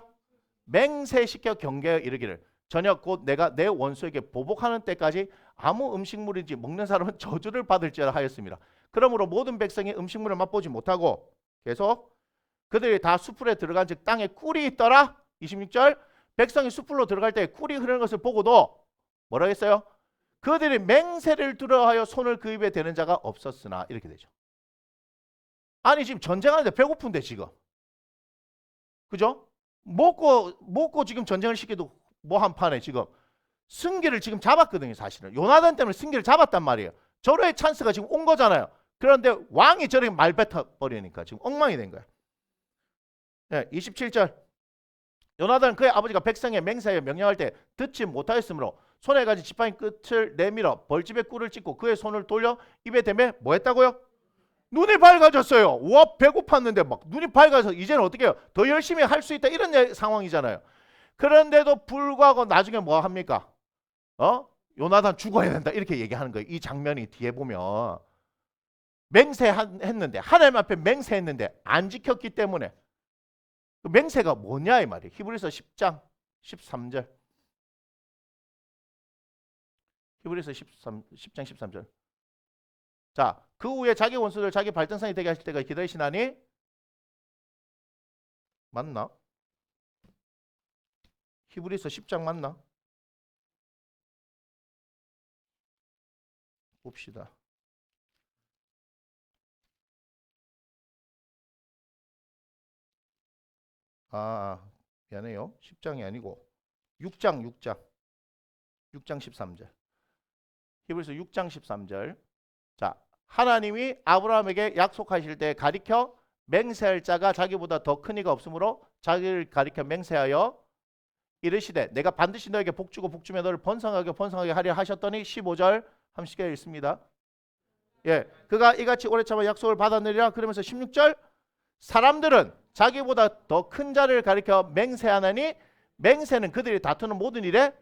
맹세시켜 경계에 이르기를 저녁 곧 내가 내 원수에게 보복하는 때까지 아무 음식물인지 먹는 사람은 저주를 받을지라 하였습니다. 그러므로 모든 백성이 음식물을 맛보지 못하고 계속 그들이 다 숲풀에 들어간 즉 땅에 꿀이 있더라. 26절. 백성이 숲풀로 들어갈 때 꿀이 흐르는 것을 보고도 뭐라 했어요? 그들이 맹세를 두려워하여 손을 그 입에 대는 자가 없었으나 이렇게 되죠. 아니 지금 전쟁하는데 배고픈데 지금. 그죠? 먹고 지금 전쟁을 시켜도 뭐 한 판에 지금 승기를 지금 잡았거든요. 사실은 요나단 때문에 승기를 잡았단 말이에요. 저로의 찬스가 지금 온 거잖아요. 그런데 왕이 저렇게 말뱉어버리니까 지금 엉망이 된 거야. 네, 27절. 요나단은 그의 아버지가 백성의 맹세하여 명령할 때 듣지 못하였으므로 손에 가진 지팡이 끝을 내밀어 벌집에 꿀을 찍고 그의 손을 돌려 입에 대매 뭐 했다고요? 눈이 밝아졌어요. 와 배고팠는데 막 눈이 밝아서 이제는 어떻게 해요? 더 열심히 할 수 있다 이런 상황이잖아요. 그런데도 불구하고 나중에 뭐 합니까? 요나단 죽어야 된다 이렇게 얘기하는 거예요. 이 장면이 뒤에 보면 맹세했는데 하나님 앞에 맹세했는데 안 지켰기 때문에 그 맹세가 뭐냐 이 말이에요. 히브리서 10장 13절. 히브리서 10장 13절. 자, 그 후에 자기 원수들 자기 발등상이 되게 하실 때가 기다리시나니 맞나? 히브리서 10장 맞나? 봅시다. 미안해요. 10장이 아니고 6장 13절. 히브리서 6장 13절. 자, 하나님이 아브라함에게 약속하실 때 가리켜 맹세할 자가 자기보다 더 큰 이가 없으므로 자기를 가리켜 맹세하여 이르시되 내가 반드시 너에게 복주고 복주며 너를 번성하게 하려 하셨더니 15절 함께 읽습니다. 예, 그가 이같이 오래 참아 약속을 받았느니라. 그러면서 16절 사람들은 자기보다 더 큰 자를 가리켜 맹세하나니 맹세는 그들이 다투는 모든 일에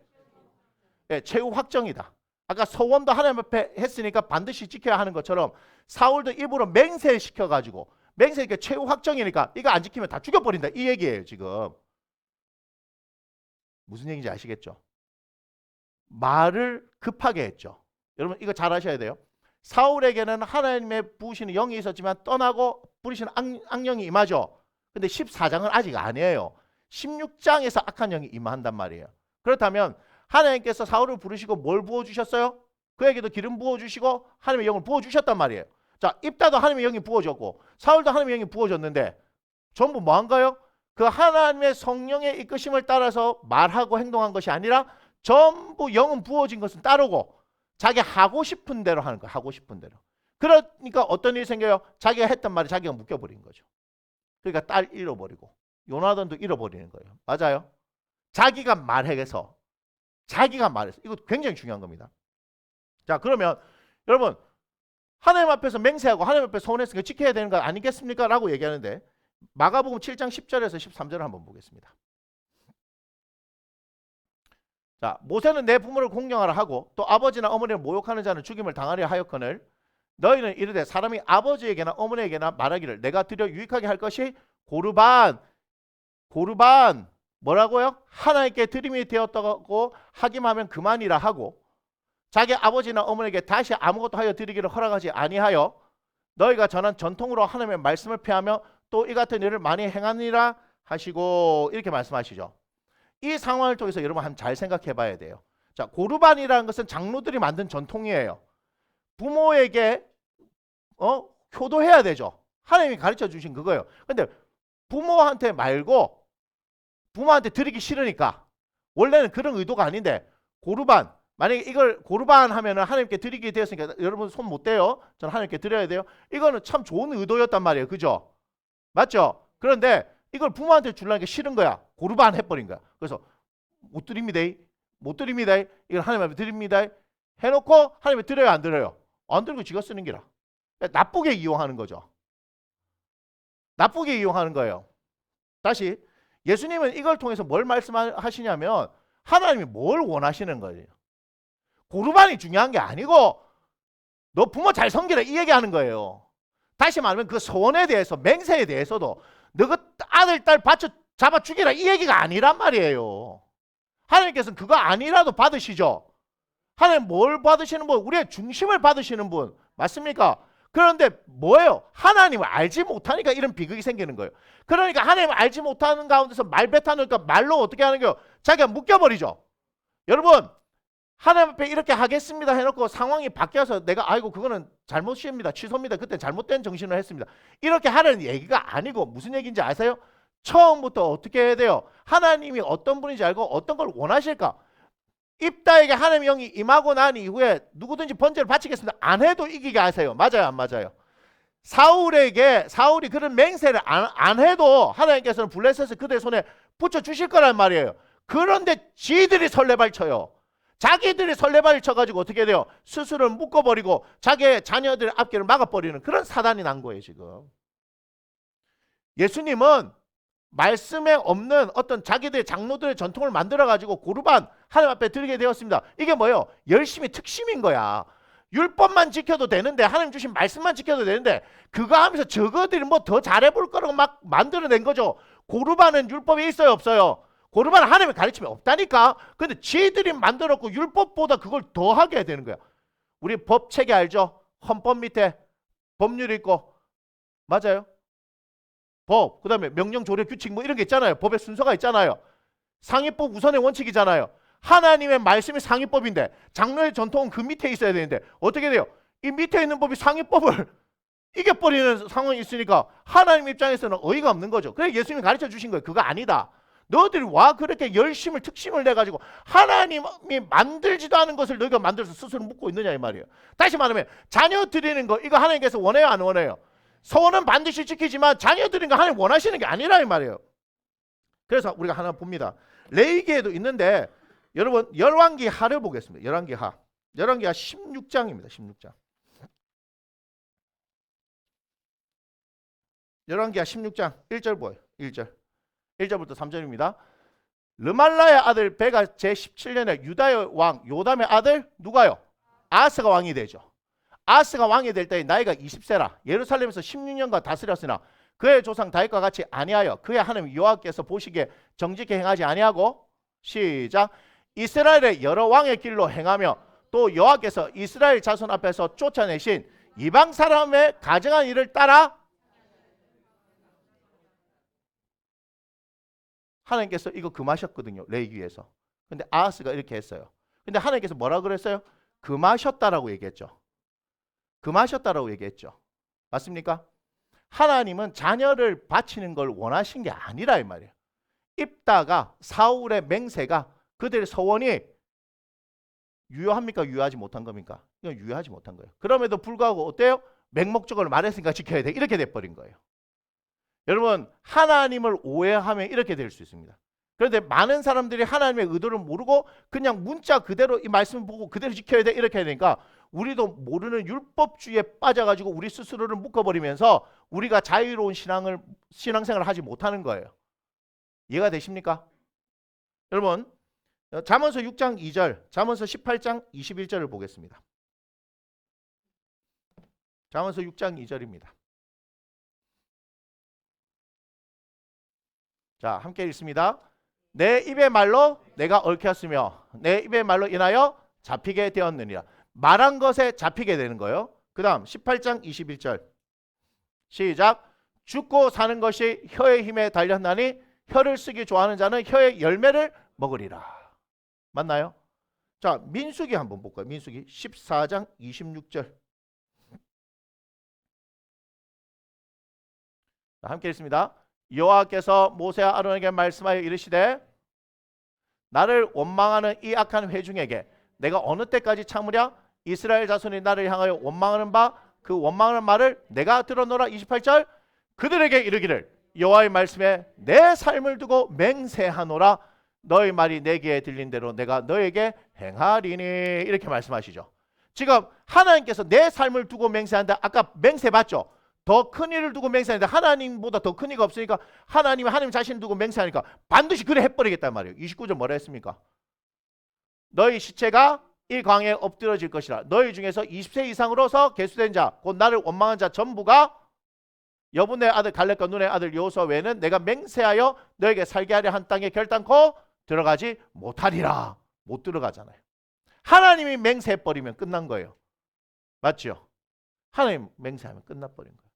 최후 확정이다. 아까 서원도 하나님 앞에 했으니까 반드시 지켜야 하는 것처럼 사울도 입으로 맹세시켜가지고 맹세니까 최후 확정이니까 이거 안 지키면 다 죽여버린다 이 얘기예요. 지금 무슨 얘기인지 아시겠죠? 말을 급하게 했죠. 여러분 이거 잘 아셔야 돼요. 사울에게는 하나님의 부으시는 영이 있었지만 떠나고 부리시는 악령이 임하죠. 근데 14장은 아직 아니에요. 16장에서 악한 영이 임한단 말이에요. 그렇다면 하나님께서 사울을 부르시고 뭘 부어주셨어요? 그에게도 기름 부어주시고 하나님의 영을 부어주셨단 말이에요. 자, 입다도 하나님의 영이 부어졌고 사울도 하나님의 영이 부어졌는데 전부 뭐한가요? 그 하나님의 성령의 이끄심을 따라서 말하고 행동한 것이 아니라 전부 영은 부어진 것은 따르고 자기 하고 싶은 대로 하는 거예요. 하고 싶은 대로. 그러니까 어떤 일이 생겨요? 자기가 했던 말이 자기가 묶여버린 거죠. 그러니까 딸 잃어버리고 요나단도 잃어버리는 거예요. 맞아요? 자기가 말해서 자기가 말해서 이거 굉장히 중요한 겁니다. 자, 그러면 여러분 하나님 앞에서 맹세하고 하나님 앞에서 서원했으니까 지켜야 되는 거 아니겠습니까? 라고 얘기하는데 마가복음 7장 10절에서 13절을 한번 보겠습니다. 자, 모세는 내 부모를 공경하라 하고 또 아버지나 어머니를 모욕하는 자는 죽임을 당하려 하였거늘 너희는 이르되 사람이 아버지에게나 어머니에게나 말하기를 내가 드려 유익하게 할 것이 고르반 뭐라고요? 하나님께 드림이 되었다고 하기만 하면 그만이라 하고 자기 아버지나 어머니에게 다시 아무것도 하여 드리기를 허락하지 아니하여 너희가 전한 전통으로 하나님의 말씀을 폐하며 또 이 같은 일을 많이 행하니라 하시고 이렇게 말씀하시죠. 이 상황을 통해서 여러분 한번 잘 생각해 봐야 돼요. 자, 고르반이라는 것은 장로들이 만든 전통이에요. 부모에게 효도해야 되죠. 하나님이 가르쳐 주신 그거예요. 근데 부모한테 말고 부모한테 드리기 싫으니까 원래는 그런 의도가 아닌데 고르반 만약에 이걸 고르반 하면은 하나님께 드리게 되었으니까 여러분 손 못 대요. 저는 하나님께 드려야 돼요. 이거는 참 좋은 의도였단 말이에요. 그죠? 맞죠? 그런데 이걸 부모한테 주려는 게 싫은 거야. 고르반 해버린 거야. 그래서 못 드립니다. 못 드립니다. 이걸 하나님한테 드립니다. 해놓고 하나님께 드려요, 안 드려요? 안 드리고 지가 쓰는 기라. 나쁘게 이용하는 거죠. 나쁘게 이용하는 거예요. 다시 예수님은 이걸 통해서 뭘 말씀하시냐면 하나님이 뭘 원하시는 거예요. 고르반이 중요한 게 아니고 너 부모 잘 섬기라 이 얘기하는 거예요. 다시 말하면 그 소원에 대해서 맹세에 대해서도 너가 아들 딸 잡아 죽이라 이 얘기가 아니란 말이에요. 하나님께서는 그거 아니라도 받으시죠. 하나님 뭘 받으시는 분? 우리의 중심을 받으시는 분 맞습니까? 그런데 뭐예요? 하나님을 알지 못하니까 이런 비극이 생기는 거예요. 그러니까 하나님을 알지 못하는 가운데서 말 뱉어놓으니까 말로 어떻게 하는 거예요? 자기가 묶여버리죠. 여러분 하나님 앞에 이렇게 하겠습니다 해놓고 상황이 바뀌어서 내가 아이고 그거는 잘못입니다. 취소입니다. 그때 잘못된 정신을 했습니다. 이렇게 하는 얘기가 아니고 무슨 얘기인지 아세요? 처음부터 어떻게 해야 돼요? 하나님이 어떤 분인지 알고 어떤 걸 원하실까? 입다에게 하나님의 영이 임하고 난 이후에 누구든지 번제를 바치겠습니다. 안 해도 이기게 하세요. 맞아요? 안 맞아요? 사울이 그런 맹세를 안 해도 하나님께서는 블레셋을 그들의 손에 붙여주실 거란 말이에요. 그런데 지들이 설레발 쳐요. 자기들이 설레발 쳐가지고 어떻게 돼요? 스스로를 묶어버리고 자기의 자녀들의 앞길을 막아버리는 그런 사단이 난 거예요. 지금 예수님은 말씀에 없는 어떤 자기들의 장로들의 전통을 만들어가지고 고르반 하나님 앞에 드리게 되었습니다. 이게 뭐예요? 열심히 특심인 거야. 율법만 지켜도 되는데 하나님 주신 말씀만 지켜도 되는데 그거 하면서 저거들이 뭐 더 잘해볼 거라고 막 만들어낸 거죠. 고르반은 율법이 있어요 없어요? 고르반은 하나님의 가르침이 없다니까. 근데 지들이 만들었고 율법보다 그걸 더 하게 되는 거야. 우리 법체계 알죠? 헌법 밑에 법률이 있고 맞아요? 법, 그 다음에 명령, 조례, 규칙 뭐 이런 게 있잖아요. 법의 순서가 있잖아요. 상위법 우선의 원칙이잖아요. 하나님의 말씀이 상위법인데 장로의 전통은 그 밑에 있어야 되는데 어떻게 돼요? 이 밑에 있는 법이 상위법을 이겨버리는 상황이 있으니까 하나님 입장에서는 어이가 없는 거죠. 그래서 예수님이 가르쳐 주신 거예요. 그거 아니다. 너희들이 와 그렇게 열심을 특심을 내가지고 하나님이 만들지도 않은 것을 너희가 만들어서 스스로 묻고 있느냐 이 말이에요. 다시 말하면 자녀 드리는 거 이거 하나님께서 원해요 안 원해요? 소원은 반드시 지키지만 자녀 드리는 거 하나님 원하시는 게 아니라 이 말이에요. 그래서 우리가 하나 봅니다. 레위기에도 있는데 여러분 열왕기 하를 보겠습니다. 열왕기 하 16장입니다. 16장. 열왕기 하 16장 1절 보여요. 1절부터 3절입니다. 르말라의 아들 베가 제17년에 유다의 왕 요담의 아들 누가요? 아하스가 왕이 되죠. 아하스가 왕이 될 때 나이가 20세라 예루살렘에서 16년간 다스렸으나 그의 조상 다윗과 같이 아니하여 그의 하나님 여호와께서 보시기에 정직히 행하지 아니하고 시작 이스라엘의 여러 왕의 길로 행하며 또 여호와께서 이스라엘 자손 앞에서 쫓아내신 이방 사람의 가증한 일을 따라 하나님께서 이거 금하셨거든요. 레위기에서. 근데 아하스가 이렇게 했어요. 근데 하나님께서 뭐라 그랬어요? 금하셨다라고 얘기했죠. 금하셨다라고 얘기했죠. 맞습니까? 하나님은 자녀를 바치는 걸 원하신 게 아니라 이 말이에요. 입다가 사울의 맹세가 그들의 서원이 유효합니까? 유효하지 못한 겁니까? 이건 유효하지 못한 거예요. 그럼에도 불구하고 어때요? 맹목적으로 말했으니까 지켜야 돼. 이렇게 돼버린 거예요. 여러분 하나님을 오해하면 이렇게 될 수 있습니다. 그런데 많은 사람들이 하나님의 의도를 모르고 그냥 문자 그대로 이 말씀을 보고 그대로 지켜야 돼 이렇게 해야 되니까 우리도 모르는 율법주의에 빠져가지고 우리 스스로를 묶어버리면서 우리가 자유로운 신앙생활을 하지 못하는 거예요. 이해가 되십니까? 여러분 잠언서 6장 2절, 잠언서 18장 21절을 보겠습니다. 잠언서 6장 2절입니다. 자, 함께 읽습니다. 내 입의 말로 내가 얽혔으며 내 입의 말로 인하여 잡히게 되었느니라. 말한 것에 잡히게 되는 거예요. 그 다음 18장 21절 시작. 죽고 사는 것이 혀의 힘에 달렸나니 혀를 쓰기 좋아하는 자는 혀의 열매를 먹으리라. 맞나요? 자, 민수기 한번 볼까요? 민수기 14장 26절. 자, 함께 읽습니다. 여호와께서 모세와 아론에게 말씀하여 이르시되 나를 원망하는 이 악한 회중에게 내가 어느 때까지 참으랴? 이스라엘 자손이 나를 향하여 원망하는 바 그 원망하는 말을 내가 들어노라. 28절 그들에게 이르기를 여호와의 말씀에 내 삶을 두고 맹세하노라. 너희 말이 내 귀에 들린 대로 내가 너에게 행하리니. 이렇게 말씀하시죠. 지금 하나님께서 내 삶을 두고 맹세한다. 아까 맹세 봤죠? 더 큰 일을 두고 맹세하는데 하나님보다 더 큰 이가 없으니까 하나님 자신을 두고 맹세하니까 반드시 그래 해버리겠단 말이에요. 29절 뭐라 했습니까? 너희 시체가 이 강에 엎드러질 것이라. 너희 중에서 20세 이상으로서 계수된 자 곧 나를 원망한 자 전부가 여분의 아들 갈렙과 눈의 아들 여호수아 외에는 내가 맹세하여 너에게 살게 하려 한 땅에 결단코 들어가지 못하리라. 못 들어가잖아요. 하나님이 맹세해버리면 끝난 거예요. 맞죠? 하나님 맹세하면 끝나버린 거예요.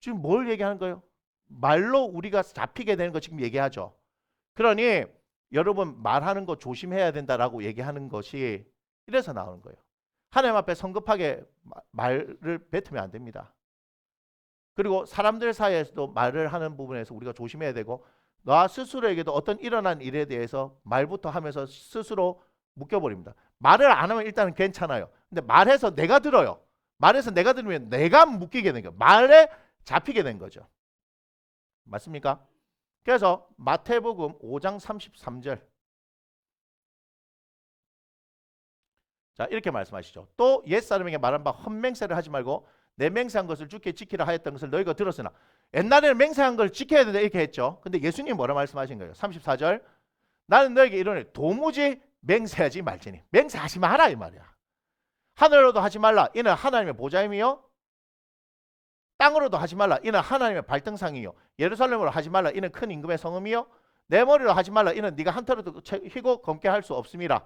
지금 뭘 얘기하는 거예요? 말로 우리가 잡히게 되는 거 지금 얘기하죠. 그러니 여러분 말하는 거 조심해야 된다라고 얘기하는 것이 이래서 나오는 거예요. 하나님 앞에 성급하게 말을 뱉으면 안 됩니다. 그리고 사람들 사이에서도 말을 하는 부분에서 우리가 조심해야 되고 나 스스로에게도 어떤 일어난 일에 대해서 말부터 하면서 스스로 묶여버립니다. 말을 안 하면 일단은 괜찮아요. 근데 말해서 내가 들어요. 말해서 내가 들으면 내가 묶이게 된 거예요. 말에 잡히게 된 거죠. 맞습니까? 그래서 마태복음 5장 33절 자 이렇게 말씀하시죠. 또 옛사람에게 말한 바 헛맹세를 하지 말고 내 맹세한 것을 주께 지키라 하였던 것을 너희가 들었으나 옛날에는 맹세한 걸 지켜야 된다 이렇게 했죠. 근데 예수님이 뭐라 말씀하신 거예요? 34절 나는 너에게 이르노니 도무지 맹세하지 말지니. 맹세하지 마라 이 말이야. 하늘로도 하지 말라 이는 하나님의 보좌임이요 땅으로도 하지 말라 이는 하나님의 발등상이요 예루살렘으로 하지 말라 이는 큰 임금의 성음이요 내 머리로 하지 말라 이는 네가 한터라도 휘고 검게 할 수 없음이라.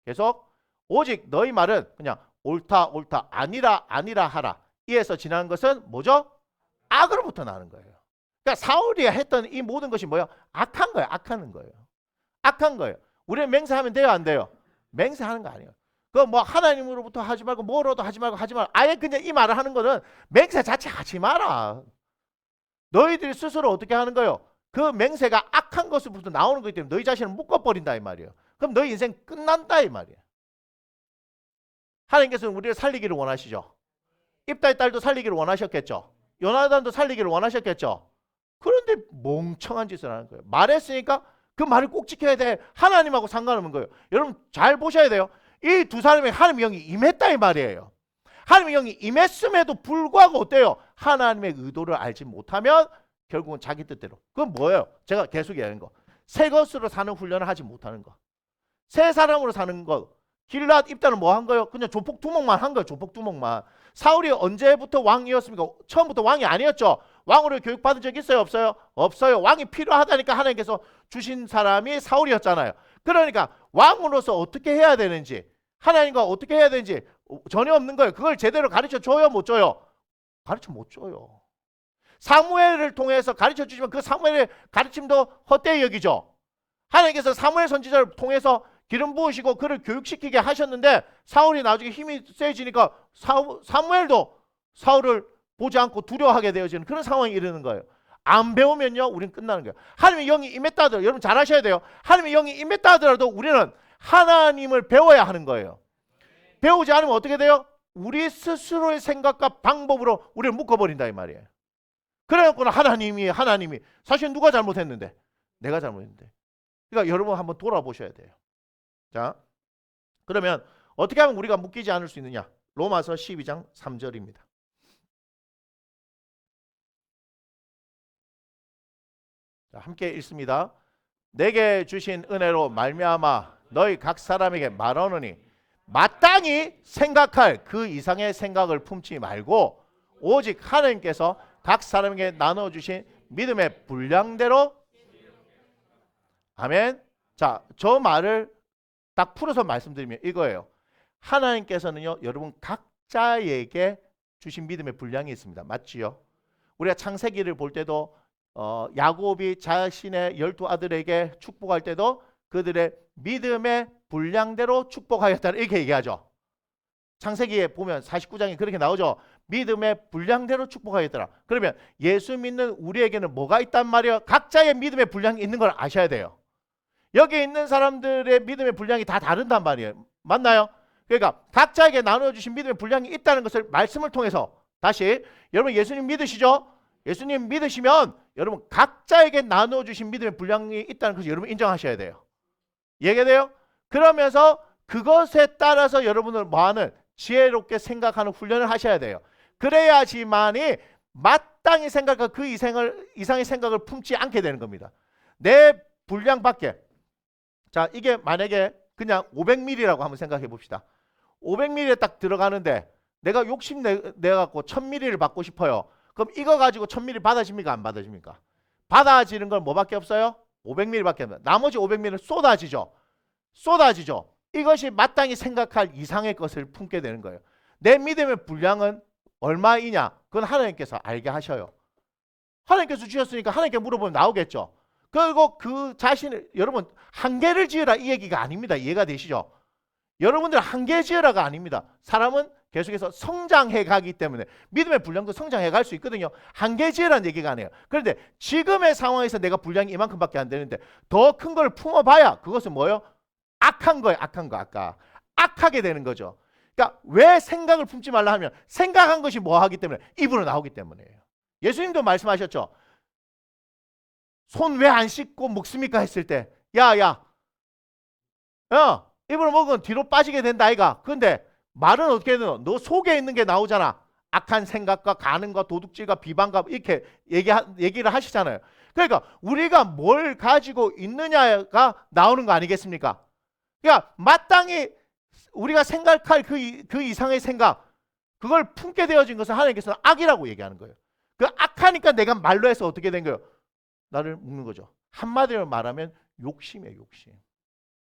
계속 오직 너희 말은 그냥 옳다 아니라 하라. 이에서 지나는 것은 뭐죠? 악으로부터 나는 거예요. 그러니까 사울이 했던 이 모든 것이 뭐예요? 악한 거예요. 악한 거예요. 우리는 맹세하면 돼요 안 돼요? 맹세하는 거 아니에요. 그 뭐 하나님으로부터 하지 말고 뭐로도 하지 말고 아예 그냥 이 말을 하는 거는 맹세 자체 하지 마라. 너희들이 스스로 어떻게 하는 거예요? 그 맹세가 악한 것으로부터 나오는 거기 때문에 너희 자신을 묶어버린다 이 말이에요. 그럼 너희 인생 끝난다 이 말이에요. 하나님께서는 우리를 살리기를 원하시죠. 입다의 딸도 살리기를 원하셨겠죠. 요나단도 살리기를 원하셨겠죠. 그런데 멍청한 짓을 하는 거예요. 말했으니까 그 말을 꼭 지켜야 돼. 하나님하고 상관없는 거예요. 여러분 잘 보셔야 돼요. 이 두 사람이 하나님의 영이 임했다 이 말이에요. 하나님의 영이 임했음에도 불구하고 어때요? 하나님의 의도를 알지 못하면 결국은 자기 뜻대로. 그건 뭐예요? 제가 계속 얘기하는 거. 새 것으로 사는 훈련을 하지 못하는 거. 새 사람으로 사는 거. 길랏 입다는 뭐 한 거예요? 그냥 조폭두목만 한 거예요. 조폭두목만. 사울이 언제부터 왕이었습니까? 처음부터 왕이 아니었죠. 왕으로 교육받은 적 있어요? 없어요? 없어요. 왕이 필요하다니까 하나님께서 주신 사람이 사울이었잖아요. 그러니까 왕으로서 어떻게 해야 되는지 하나님과 어떻게 해야 되는지 전혀 없는 거예요. 그걸 제대로 가르쳐 줘요? 못 줘요? 가르쳐 못 줘요. 사무엘을 통해서 가르쳐 주시면 그 사무엘의 가르침도 헛되이 여기죠. 하나님께서 사무엘 선지자를 통해서 기름 부으시고 그를 교육시키게 하셨는데 사울이 나중에 힘이 세지니까 사무엘도 사울을 보지 않고 두려워하게 되어지는 그런 상황이 이르는 거예요. 안 배우면요 우리는 끝나는 거예요. 하나님의 영이 임했다 하더라도 여러분 잘 하셔야 돼요. 하나님의 영이 임했다 하더라도 우리는 하나님을 배워야 하는 거예요. 배우지 않으면 어떻게 돼요? 우리 스스로의 생각과 방법으로 우리를 묶어버린다 이 말이에요. 그래갖고 하나님이 사실 누가 잘못했는데? 내가 잘못했는데. 그러니까 여러분 한번 돌아보셔야 돼요. 자, 그러면 어떻게 하면 우리가 묶이지 않을 수 있느냐? 로마서 12장 3절입니다. 자, 함께 읽습니다. 내게 주신 은혜로 말미암아 너희 각 사람에게 말하노니 마땅히 생각할 그 이상의 생각을 품지 말고 오직 하나님께서 각 사람에게 나눠주신 믿음의 분량대로. 아멘. 자, 저 말을 딱 풀어서 말씀드리면 이거예요. 하나님께서는요, 여러분 각자에게 주신 믿음의 분량이 있습니다. 맞지요? 우리가 창세기를 볼 때도 야곱이 자신의 12아들에게 축복할 때도 그들의 믿음의 분량대로 축복하였다 이렇게 얘기하죠. 창세기에 보면 49장에 그렇게 나오죠. 믿음의 분량대로 축복하였더라. 그러면 예수 믿는 우리에게는 뭐가 있단 말이에요? 각자의 믿음의 분량이 있는 걸 아셔야 돼요. 여기 있는 사람들의 믿음의 분량이 다 다른단 말이에요. 맞나요? 그러니까 각자에게 나눠주신 믿음의 분량이 있다는 것을 말씀을 통해서 다시 여러분 예수님 믿으시죠? 예수님 믿으시면 여러분 각자에게 나눠주신 믿음의 분량이 있다는 것을 여러분 인정하셔야 돼요. 이해돼요? 그러면서 그것에 따라서 여러분을 뭐하는 지혜롭게 생각하는 훈련을 하셔야 돼요. 그래야지만이 마땅히 생각할 그 이상의 생각을 품지 않게 되는 겁니다. 내 분량 밖에. 자, 이게 만약에 그냥 500ml라고 한번 생각해 봅시다. 500ml에 딱 들어가는데 내가 욕심 내갖고 1000ml를 받고 싶어요. 그럼 이거 가지고 1000ml 받아집니까? 안 받아집니까? 받아지는 건 뭐밖에 없어요? 500ml밖에 없어요. 나머지 500ml는 쏟아지죠. 쏟아지죠. 이것이 마땅히 생각할 이상의 것을 품게 되는 거예요. 내 믿음의 분량은 얼마이냐? 그건 하나님께서 알게 하셔요. 하나님께서 주셨으니까 하나님께 물어보면 나오겠죠. 그리고 그 자신을 여러분 한계를 지으라 이 얘기가 아닙니다. 이해가 되시죠? 여러분들 한계 지으라가 아닙니다. 사람은 계속해서 성장해 가기 때문에 믿음의 분량도 성장해 갈 수 있거든요. 한계 지으라는 얘기가 아니에요. 그런데 지금의 상황에서 내가 분량이 이만큼밖에 안 되는데 더 큰 걸 품어봐야 그것은 뭐예요? 악한 거예요. 악한 거. 아까 악하게 되는 거죠. 그러니까 왜 생각을 품지 말라 하면 생각한 것이 뭐 하기 때문에 입으로 나오기 때문이에요. 예수님도 말씀하셨죠. 손 왜 안 씻고 먹습니까? 했을 때 야야 입으로 먹으면 뒤로 빠지게 된다 아이가. 그런데 말은 어떻게 되노? 너 속에 있는 게 나오잖아. 악한 생각과 가는과 도둑질과 비방과 이렇게 얘기를 하시잖아요. 그러니까 우리가 뭘 가지고 있느냐가 나오는 거 아니겠습니까? 그러니까 마땅히 우리가 생각할 그 이상의 생각 그걸 품게 되어진 것은 하나님께서는 악이라고 얘기하는 거예요. 그 악하니까 내가 말로 해서 어떻게 된 거예요? 나를 묶는 거죠. 한마디로 말하면 욕심이에요. 욕심.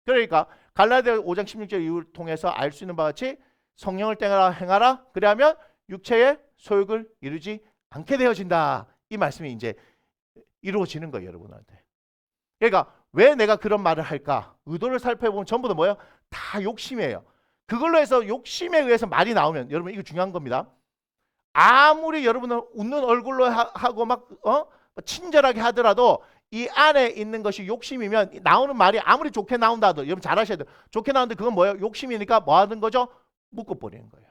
그러니까 갈라디아 5장 16절 이유를 통해서 알 수 있는 바와 같이 성령을 따라 행하라. 그래야면 육체의 소욕을 이루지 않게 되어진다. 이 말씀이 이제 이루어지는 거예요. 여러분한테. 그러니까 왜 내가 그런 말을 할까? 의도를 살펴보면 전부 다 뭐예요? 다 욕심이에요. 그걸로 해서 욕심에 의해서 말이 나오면 여러분 이거 중요한 겁니다. 아무리 여러분은 웃는 얼굴로 하고 막 친절하게 하더라도 이 안에 있는 것이 욕심이면 나오는 말이 아무리 좋게 나온다 하도 여러분 잘 아셔야 돼요. 좋게 나오는데 그건 뭐예요? 욕심이니까 뭐 하는 거죠? 묶어버리는 거예요.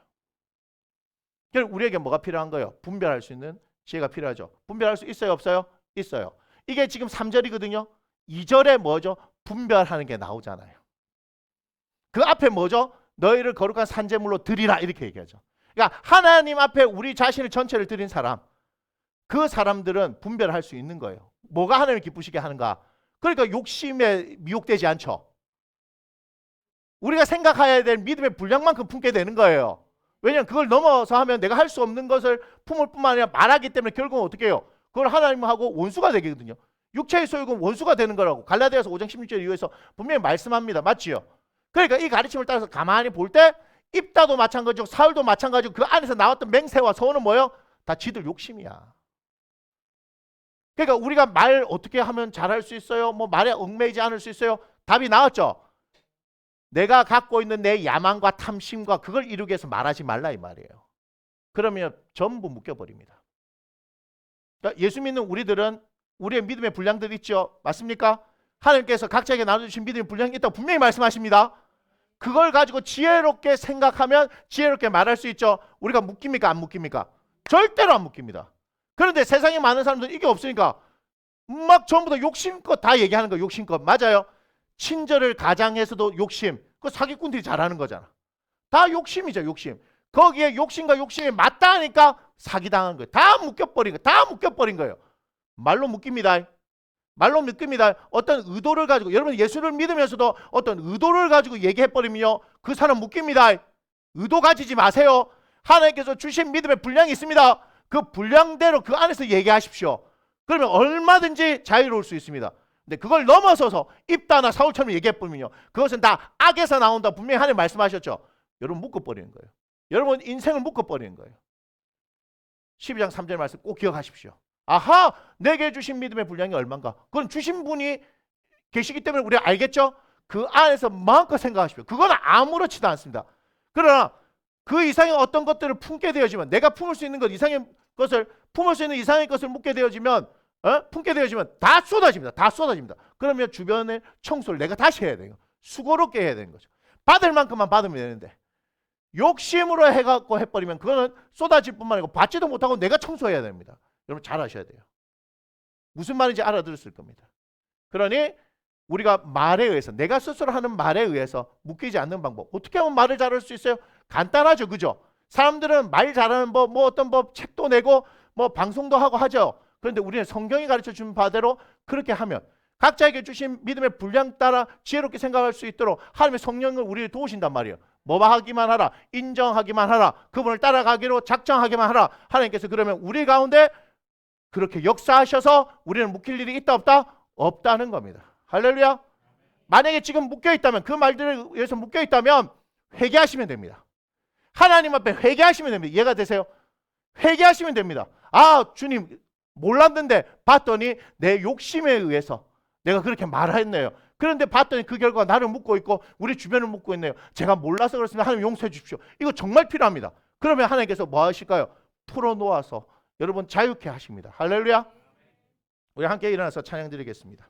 그래서 우리에게 뭐가 필요한 거예요? 분별할 수 있는 지혜가 필요하죠. 분별할 수 있어요? 없어요? 있어요. 이게 지금 3절이거든요. 2절에 뭐죠? 분별하는 게 나오잖아요. 그 앞에 뭐죠? 너희를 거룩한 산제물로 드리라 이렇게 얘기하죠. 그러니까 하나님 앞에 우리 자신을 전체를 드린 사람 그 사람들은 분별할 수 있는 거예요. 뭐가 하나님을 기쁘시게 하는가? 그러니까 욕심에 미혹되지 않죠. 우리가 생각해야 될 믿음의 분량만큼 품게 되는 거예요. 왜냐하면 그걸 넘어서 하면 내가 할 수 없는 것을 품을 뿐만 아니라 말하기 때문에 결국은 어떻게 해요? 그걸 하나님하고 원수가 되거든요. 육체의 소욕은 원수가 되는 거라고 갈라디아서 5장 16절 이후에서 분명히 말씀합니다. 맞지요? 그러니까 이 가르침을 따라서 가만히 볼 때 입다도 마찬가지고 사울도 마찬가지고 그 안에서 나왔던 맹세와 소원은 뭐예요? 다 지들 욕심이야. 그러니까 우리가 말 어떻게 하면 잘할 수 있어요? 뭐 말에 얽매이지 않을 수 있어요? 답이 나왔죠. 내가 갖고 있는 내 야망과 탐심과 그걸 이루기 위해서 말하지 말라 이 말이에요. 그러면 전부 묶여버립니다. 그러니까 예수 믿는 우리들은 우리의 믿음의 분량들이 있죠. 맞습니까? 하나님께서 각자에게 나눠주신 믿음의 분량이 있다고 분명히 말씀하십니다. 그걸 가지고 지혜롭게 생각하면 지혜롭게 말할 수 있죠. 우리가 묶입니까? 안 묶입니까? 절대로 안 묶입니다. 그런데 세상에 많은 사람들은 이게 없으니까 막 전부 다 욕심껏 다 얘기하는 거예요. 욕심껏. 맞아요. 친절을 가장해서도 욕심. 그 사기꾼들이 잘하는 거잖아. 다 욕심이죠. 욕심. 거기에 욕심과 욕심이 맞닿으니까 사기당한 거예요. 다 묶여버린 거예요. 다 묶여버린 거예요. 말로 묶입니다. 말로 믿습니다. 어떤 의도를 가지고 여러분 예수를 믿으면서도 어떤 의도를 가지고 얘기해버리면요 그 사람 묶입니다. 의도 가지지 마세요. 하나님께서 주신 믿음의 분량이 있습니다. 그 분량대로 그 안에서 얘기하십시오. 그러면 얼마든지 자유로울 수 있습니다. 근데 그걸 넘어서서 입다나 사울처럼 얘기해버리면요 그것은 다 악에서 나온다. 분명히 하나님 말씀하셨죠. 여러분 묶어버리는 거예요. 여러분 인생을 묶어버리는 거예요. 12장 3절 말씀 꼭 기억하십시오. 아하, 내게 주신 믿음의 분량이 얼마인가? 그건 주신 분이 계시기 때문에 우리가 알겠죠? 그 안에서 마음껏 생각하십시오. 그건 아무렇지도 않습니다. 그러나 그 이상의 어떤 것들을 품게 되어지면 내가 품을 수 있는 것 이상의 것을 품을 수 있는 이상의 것을 품게 되어지면 다 쏟아집니다. 다 쏟아집니다. 그러면 주변의 청소를 내가 다시 해야 돼요. 수고롭게 해야 되는 거죠. 받을 만큼만 받으면 되는데 욕심으로 해갖고 해버리면 그거는 쏟아질 뿐만 아니고 받지도 못하고 내가 청소해야 됩니다. 여러분 잘 아셔야 돼요. 무슨 말인지 알아들었을 겁니다. 그러니 우리가 말에 의해서 내가 스스로 하는 말에 의해서 묶이지 않는 방법. 어떻게 하면 말을 잘할 수 있어요? 간단하죠. 그죠? 사람들은 말 잘하는 법, 뭐 어떤 법 책도 내고 뭐 방송도 하고 하죠. 그런데 우리는 성경이 가르쳐준 바대로 그렇게 하면 각자에게 주신 믿음의 분량 따라 지혜롭게 생각할 수 있도록 하나님의 성령을 우리를 도우신단 말이에요. 뭐 하기만 하라. 인정하기만 하라. 그분을 따라가기로 작정하기만 하라. 하나님께서 그러면 우리 가운데 그렇게 역사하셔서 우리는 묶일 일이 있다 없다? 없다는 겁니다. 할렐루야. 만약에 지금 묶여있다면 그 말들에 의해서 묶여있다면 회개하시면 됩니다. 하나님 앞에 회개하시면 됩니다. 이해가 되세요? 회개하시면 됩니다. 아 주님 몰랐는데 봤더니 내 욕심에 의해서 내가 그렇게 말했네요. 그런데 봤더니 그 결과가 나를 묶고 있고 우리 주변을 묶고 있네요. 제가 몰라서 그렇습니다. 하나님 용서해 주십시오. 이거 정말 필요합니다. 그러면 하나님께서 뭐 하실까요? 풀어놓아서 여러분 자유케 하십니다. 할렐루야. 우리 함께 일어나서 찬양 드리겠습니다.